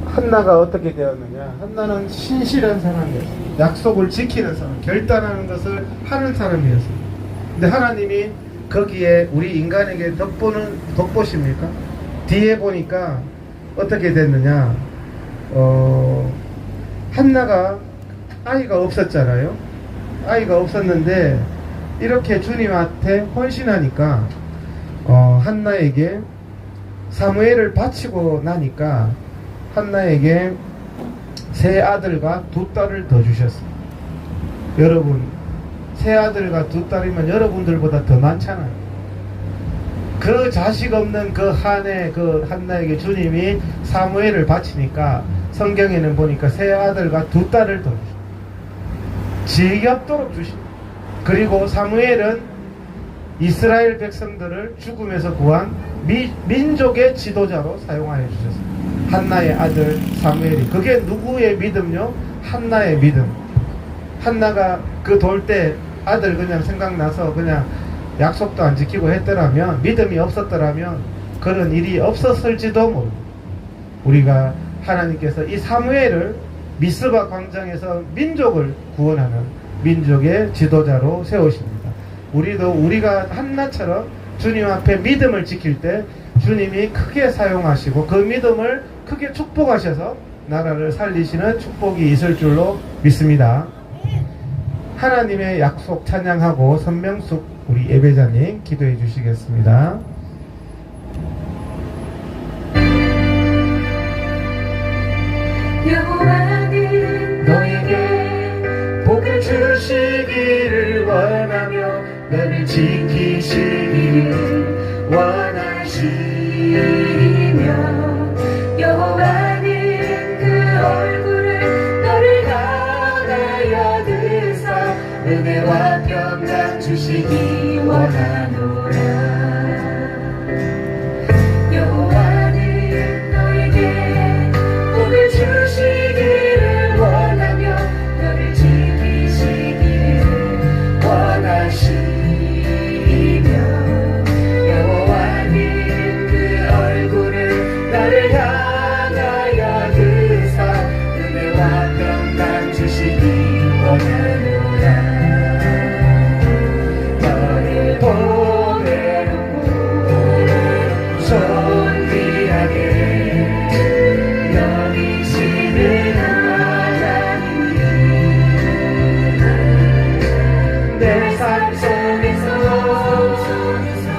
한나가 어떻게 되었느냐? 한나는 신실한 사람이었어요. 약속을 지키는 사람, 결단하는 것을 하는 사람이었어요. 근데 하나님이 거기에 우리 인간에게 덕보십니까? 뒤에 보니까 어떻게 됐느냐, 한나가 아이가 없었잖아요. 아이가 없었는데 이렇게 주님한테 헌신하니까 한나에게 사무엘을 바치고 나니까 한나에게 세 아들과 두 딸을 더 주셨어요. 여러분, 세 아들과 두 딸이면 여러분들보다 더 많잖아요. 그 자식 없는 그 한나에게 주님이 사무엘을 바치니까 성경에는 보니까 세 아들과 두 딸을 더 주십니다. 지겹도록 주십니다. 그리고 사무엘은 이스라엘 백성들을 죽음에서 구한 민족의 지도자로 사용하여 주셨습니다. 한나의 아들 사무엘이. 그게 누구의 믿음요? 한나의 믿음. 한나가 그 돌 때 아들 그냥 생각나서 그냥 약속도 안 지키고 했더라면, 믿음이 없었더라면 그런 일이 없었을지도 모릅니다. 우리가 하나님께서 이 사무엘을 미스바 광장에서 민족을 구원하는 민족의 지도자로 세우십니다. 우리도 우리가 한나처럼 주님 앞에 믿음을 지킬 때 주님이 크게 사용하시고 그 믿음을 크게 축복하셔서 나라를 살리시는 축복이 있을 줄로 믿습니다. 하나님의 약속 찬양하고 선명숙 우리 예배자님 기도해 주시겠습니다. 여호와는 너에게 복을 주시기를 원하며 너를 지키시기를 원하시며 여호와는 그 얼굴을 너를 향하여 드사 은혜와 평강 주시기 원하노라. 여호와는 너에게 복을 주시기를 원하며 너를 지키시기를 원하시며 여호와는 그 얼굴을 너를 향하여 드사 은혜와 평강 주시기 원하노라. 너를 보배롭고 존귀하게 여기시는 하나님, 내 삶 속에서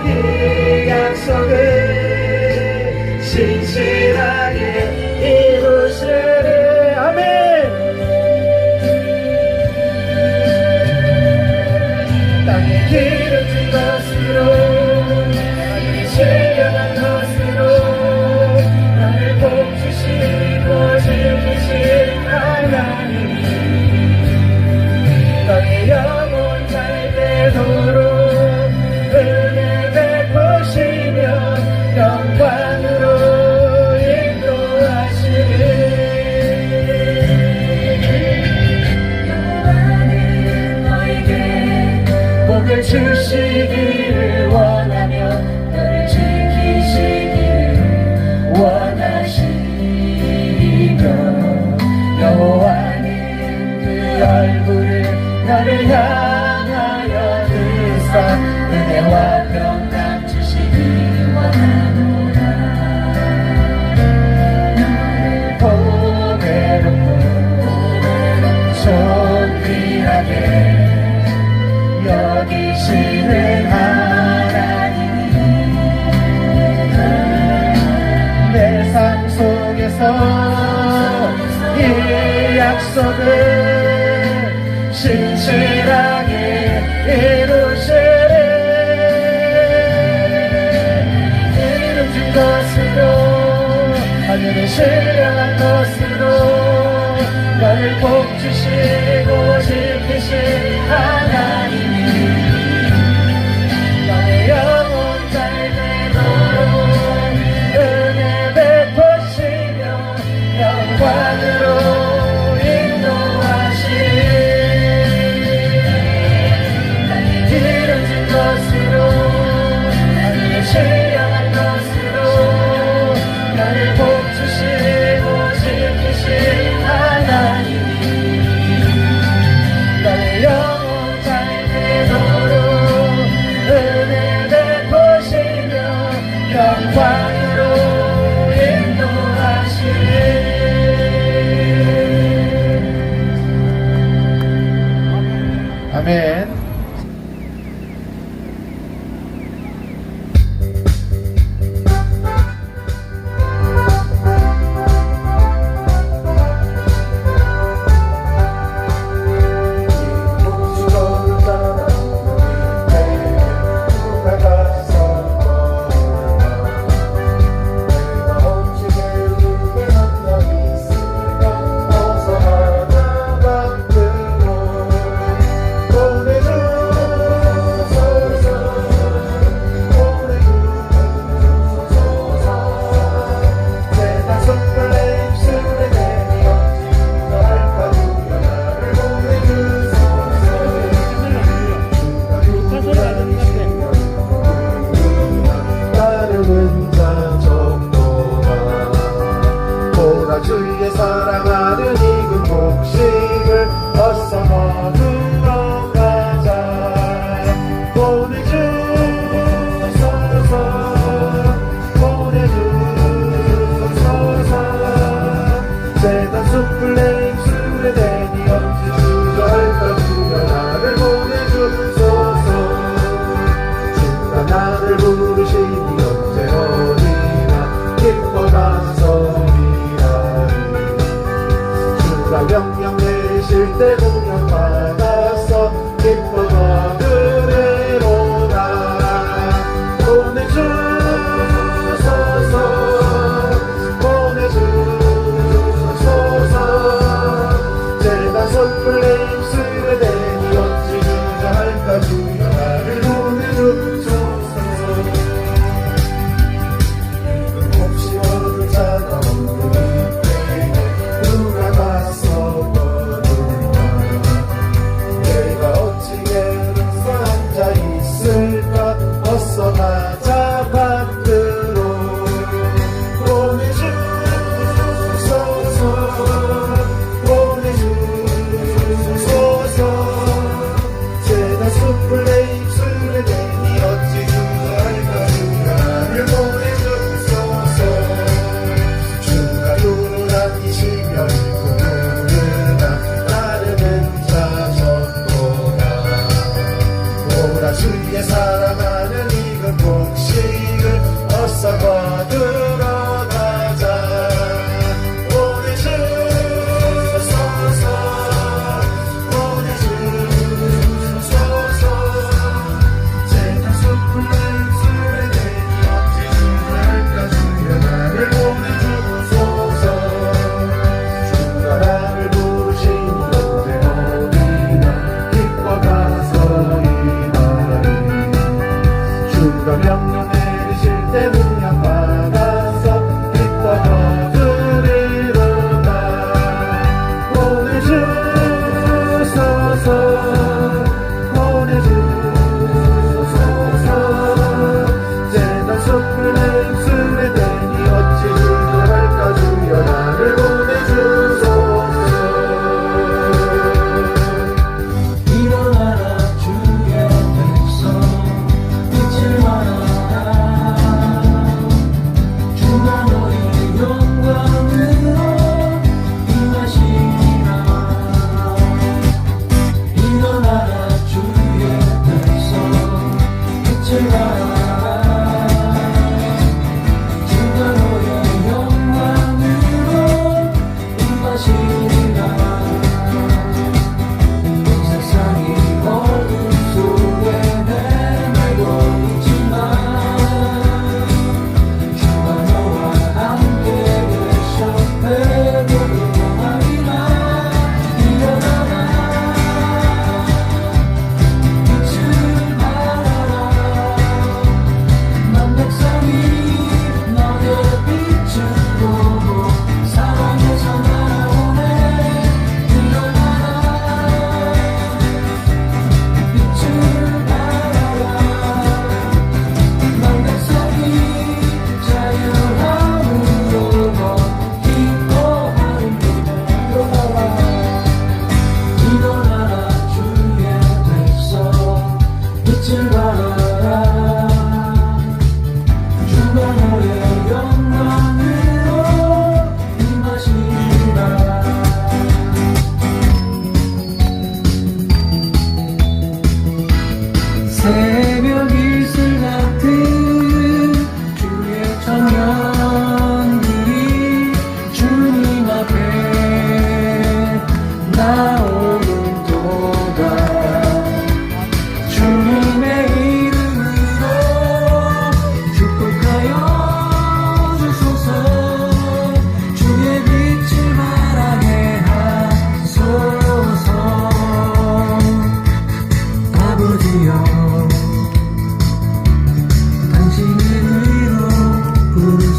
이 약속을 신실하게 이루시리. 아멘. 땅에 기름진 것으로 하늘이 신령한 것으로 나를 복주시고 지키신 하나님이 너의 영혼 잘 되도록 은혜 베푸시며 영광으로 인도하시리. 여호와는 너에게 복을 주시기를 원하며 너를 지키시기를 원하시며 여호와는 그 얼굴을 너를 향하여 드사 은혜와 평강 주시기 원하노라. 너를 보배롭고 존귀하게 여기시는 하나님이 내 삶 속에서 이 약속을 신실하게 이루시리. 기름진 것으로 하늘을 신령한 것으로 나를 복주시고 지키신 하나님이 나의 영혼 잘 되도록 은혜 베푸시며 영광으로 인도하시리. 기름진 것으로 하늘을 신령한 것으로 나를 복주시고 지키신 하나님이 나의 영혼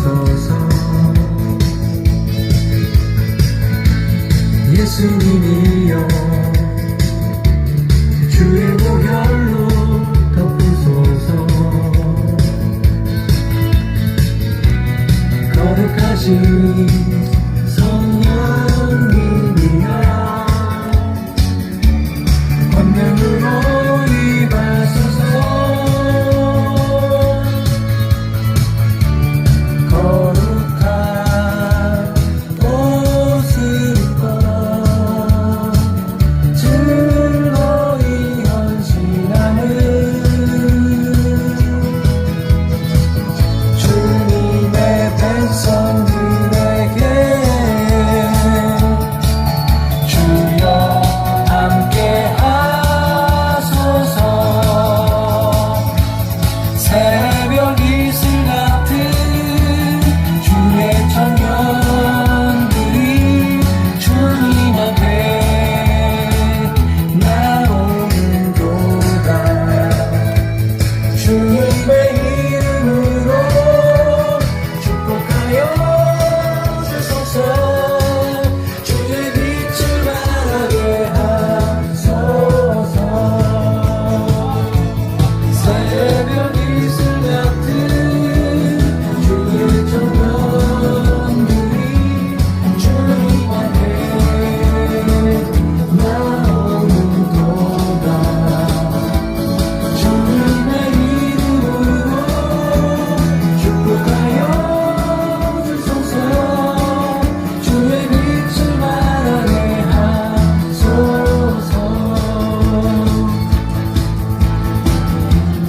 주소서. 예수님이여 주의 보혈로 덮으소서. 거룩하신 성령님이여 권능으로 임하소서. 거룩한 옷을 입고 즐거이 헌신하는 주님의 백성들에게 주여 함께 하소서. 새벽 이슬 같은 주의 청년들이 주님 앞에 나오는도다. 주님의 이름으로 축복하여 주소서. 주의 빛을 바라게 하소서. 새벽 이슬 같은 주의 청년들이 주님 앞에 나오는도다. 주님의 이름으로 축복하여 주소서. 주의 빛을 바라게 하소서.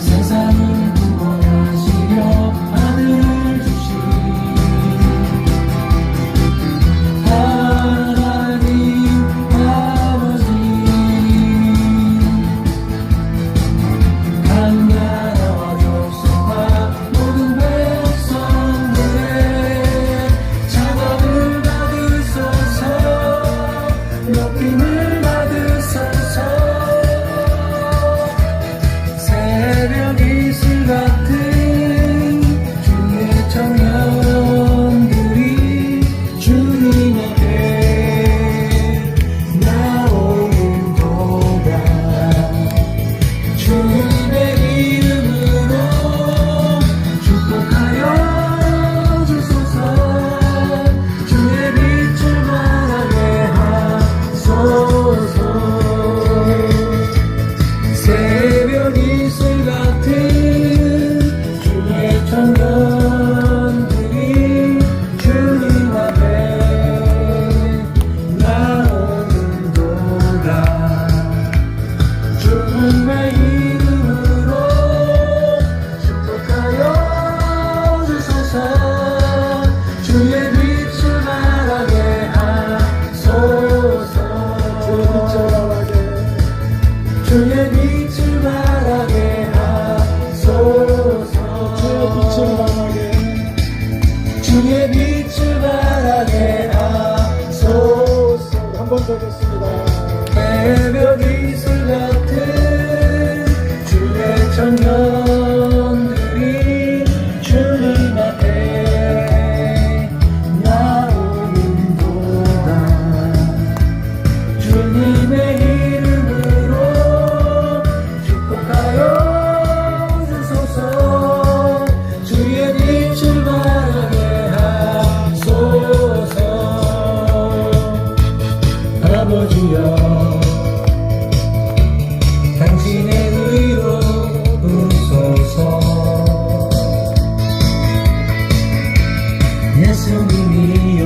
세상을 구원하시려 하늘 주신 하나님 아버지, 강나라와 족속과 모든 백성들의 찬양을 받으소서. 높임을 받으소서. 새벽 이슬 같은 주의 청년들이 주님 앞에 나오는도다. 주님의 이름으로 축복하여 주소서. 주의 빛을 바라게 하소서. 새벽 이슬 같은 주의 청년들이 주님 앞에 나오는도다. 주님의 이름으로 축복하여 주소서. 주의 빛을 바라게 하소서. 주의 빛을 바라게 하소서. 주의 빛을 바라게 하소서. 한 번 더 듣습니다. 새벽 이슬 같은 주의 청년들이 주님 앞에 나오는도다. 주님의 이름으로 축복하여 주소서. 주의 빛을 바라게 하소서. 아버지여 당신의 의로 부소서. 예수님이여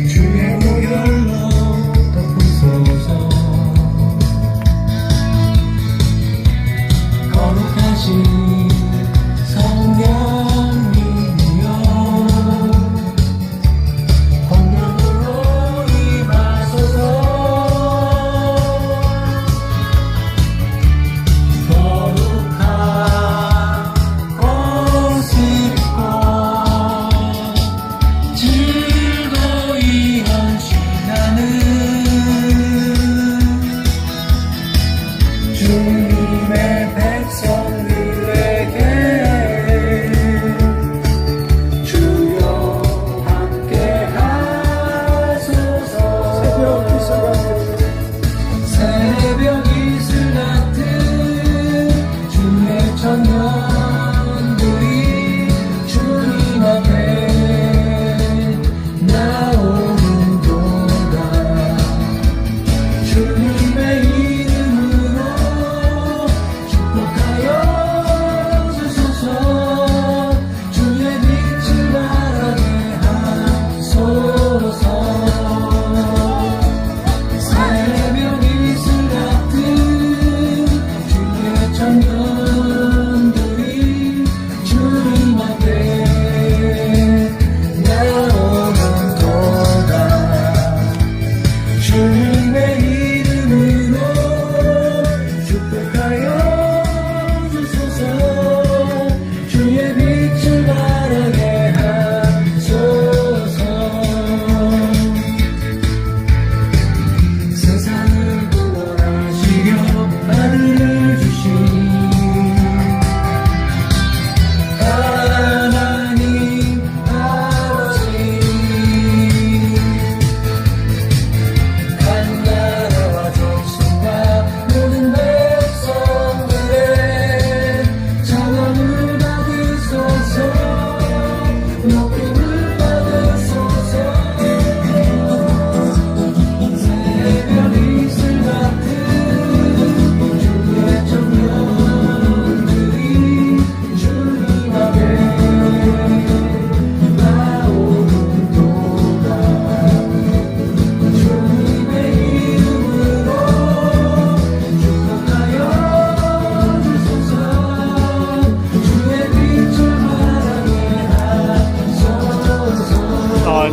주의 보혈로 덮으소서. 거룩하신 성령님이여 권능으로 임하소서. 거룩한 옷을 입고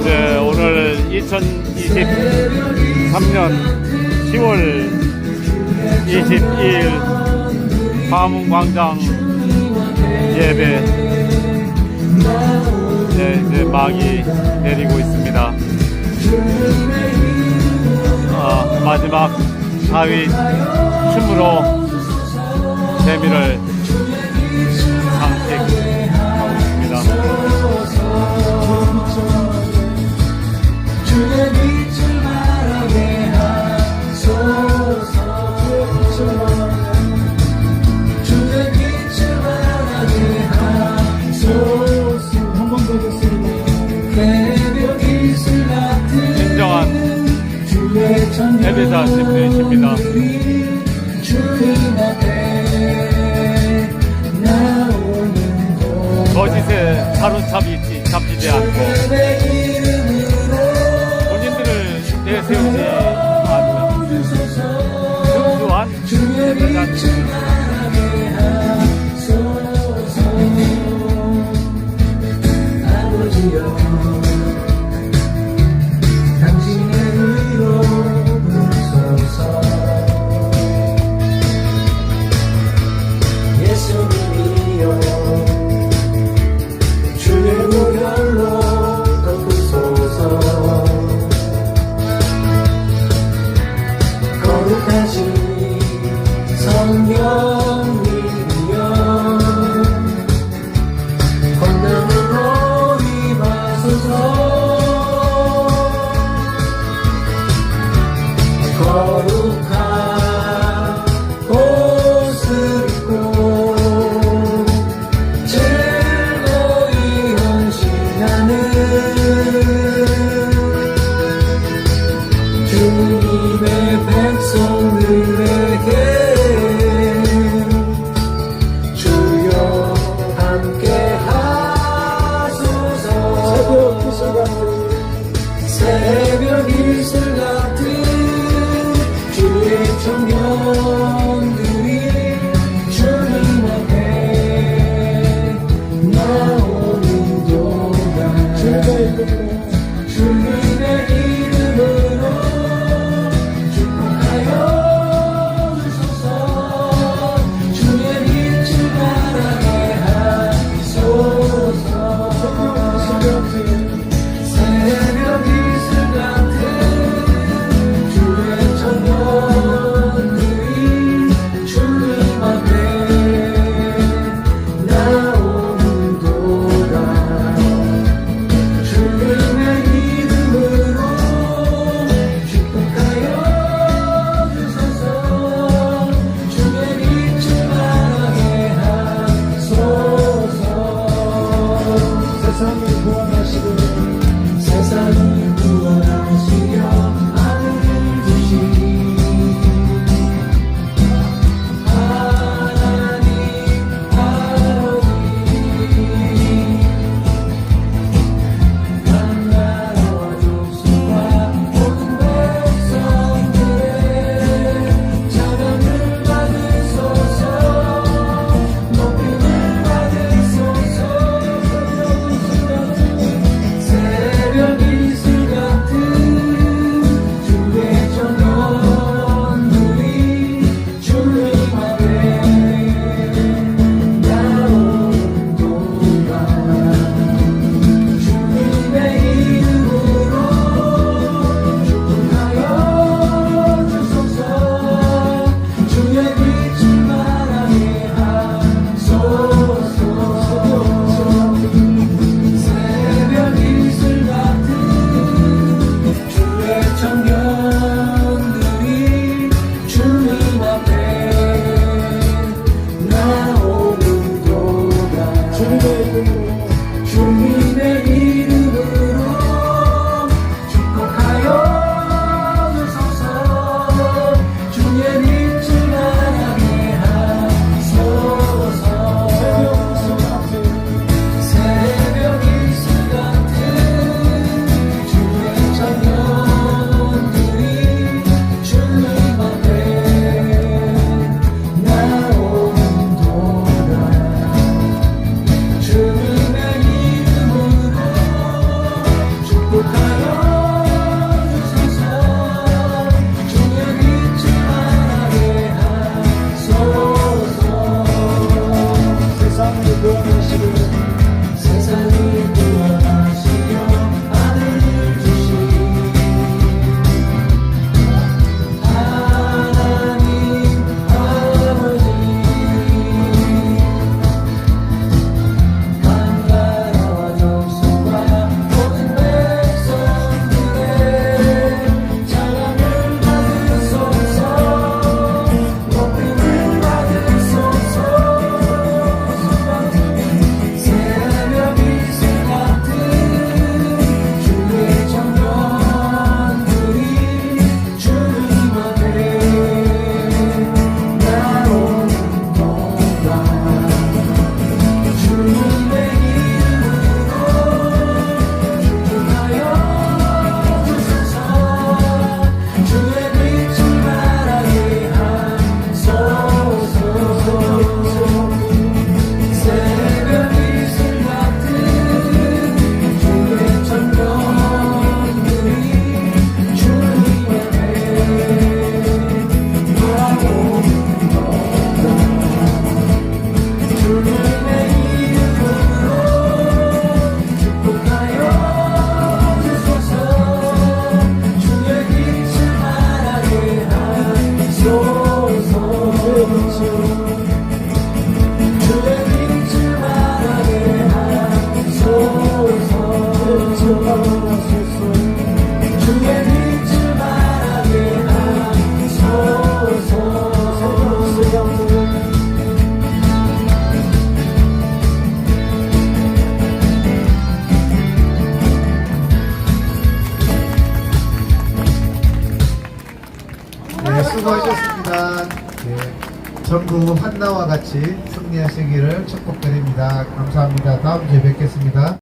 이제 오늘 2023년 10월 22일 화문광장 예배 이제 막이 내리고 있습니다. 마지막 사위 춤으로 재미를 장식하고 있습니다. 주의 빛을 바라게 하소서 주의 빛을 바라게 하소서 한 번 더 듣습니다. 새벽 이슬 같은 진정한 주의 천년 예배자 신부이십니다. 주님 앞에 나오는 거짓에 잡히지 않고 본인들을 내세우지 않는 순수한 예배자 아버지여 당신의 의로 부르소서 예수님이여 주의 무혈로 덮으소서 거룩하신 성령님이여 권능으로 임하소서 거룩한 옷을 입고 즐거이 헌신하는 주님의 백성들에게 주여 함께 하소서 새벽 이슬 같은 주의 청년들이 주님 앞에 나오는 동안 주님의 이름으로 축복하여 주소서 주의 빛을 바라게 하소서 새벽 이슬 같은 주의 청년들이 주님 앞에 나오는 동안 주님의 비춰주소 주의 빛을 바라게 하소서 네, 수고하셨습니다. 네, 전부 한나와 같이 승리하시기를 축복드립니다. 감사합니다. 다음 주에 뵙겠습니다.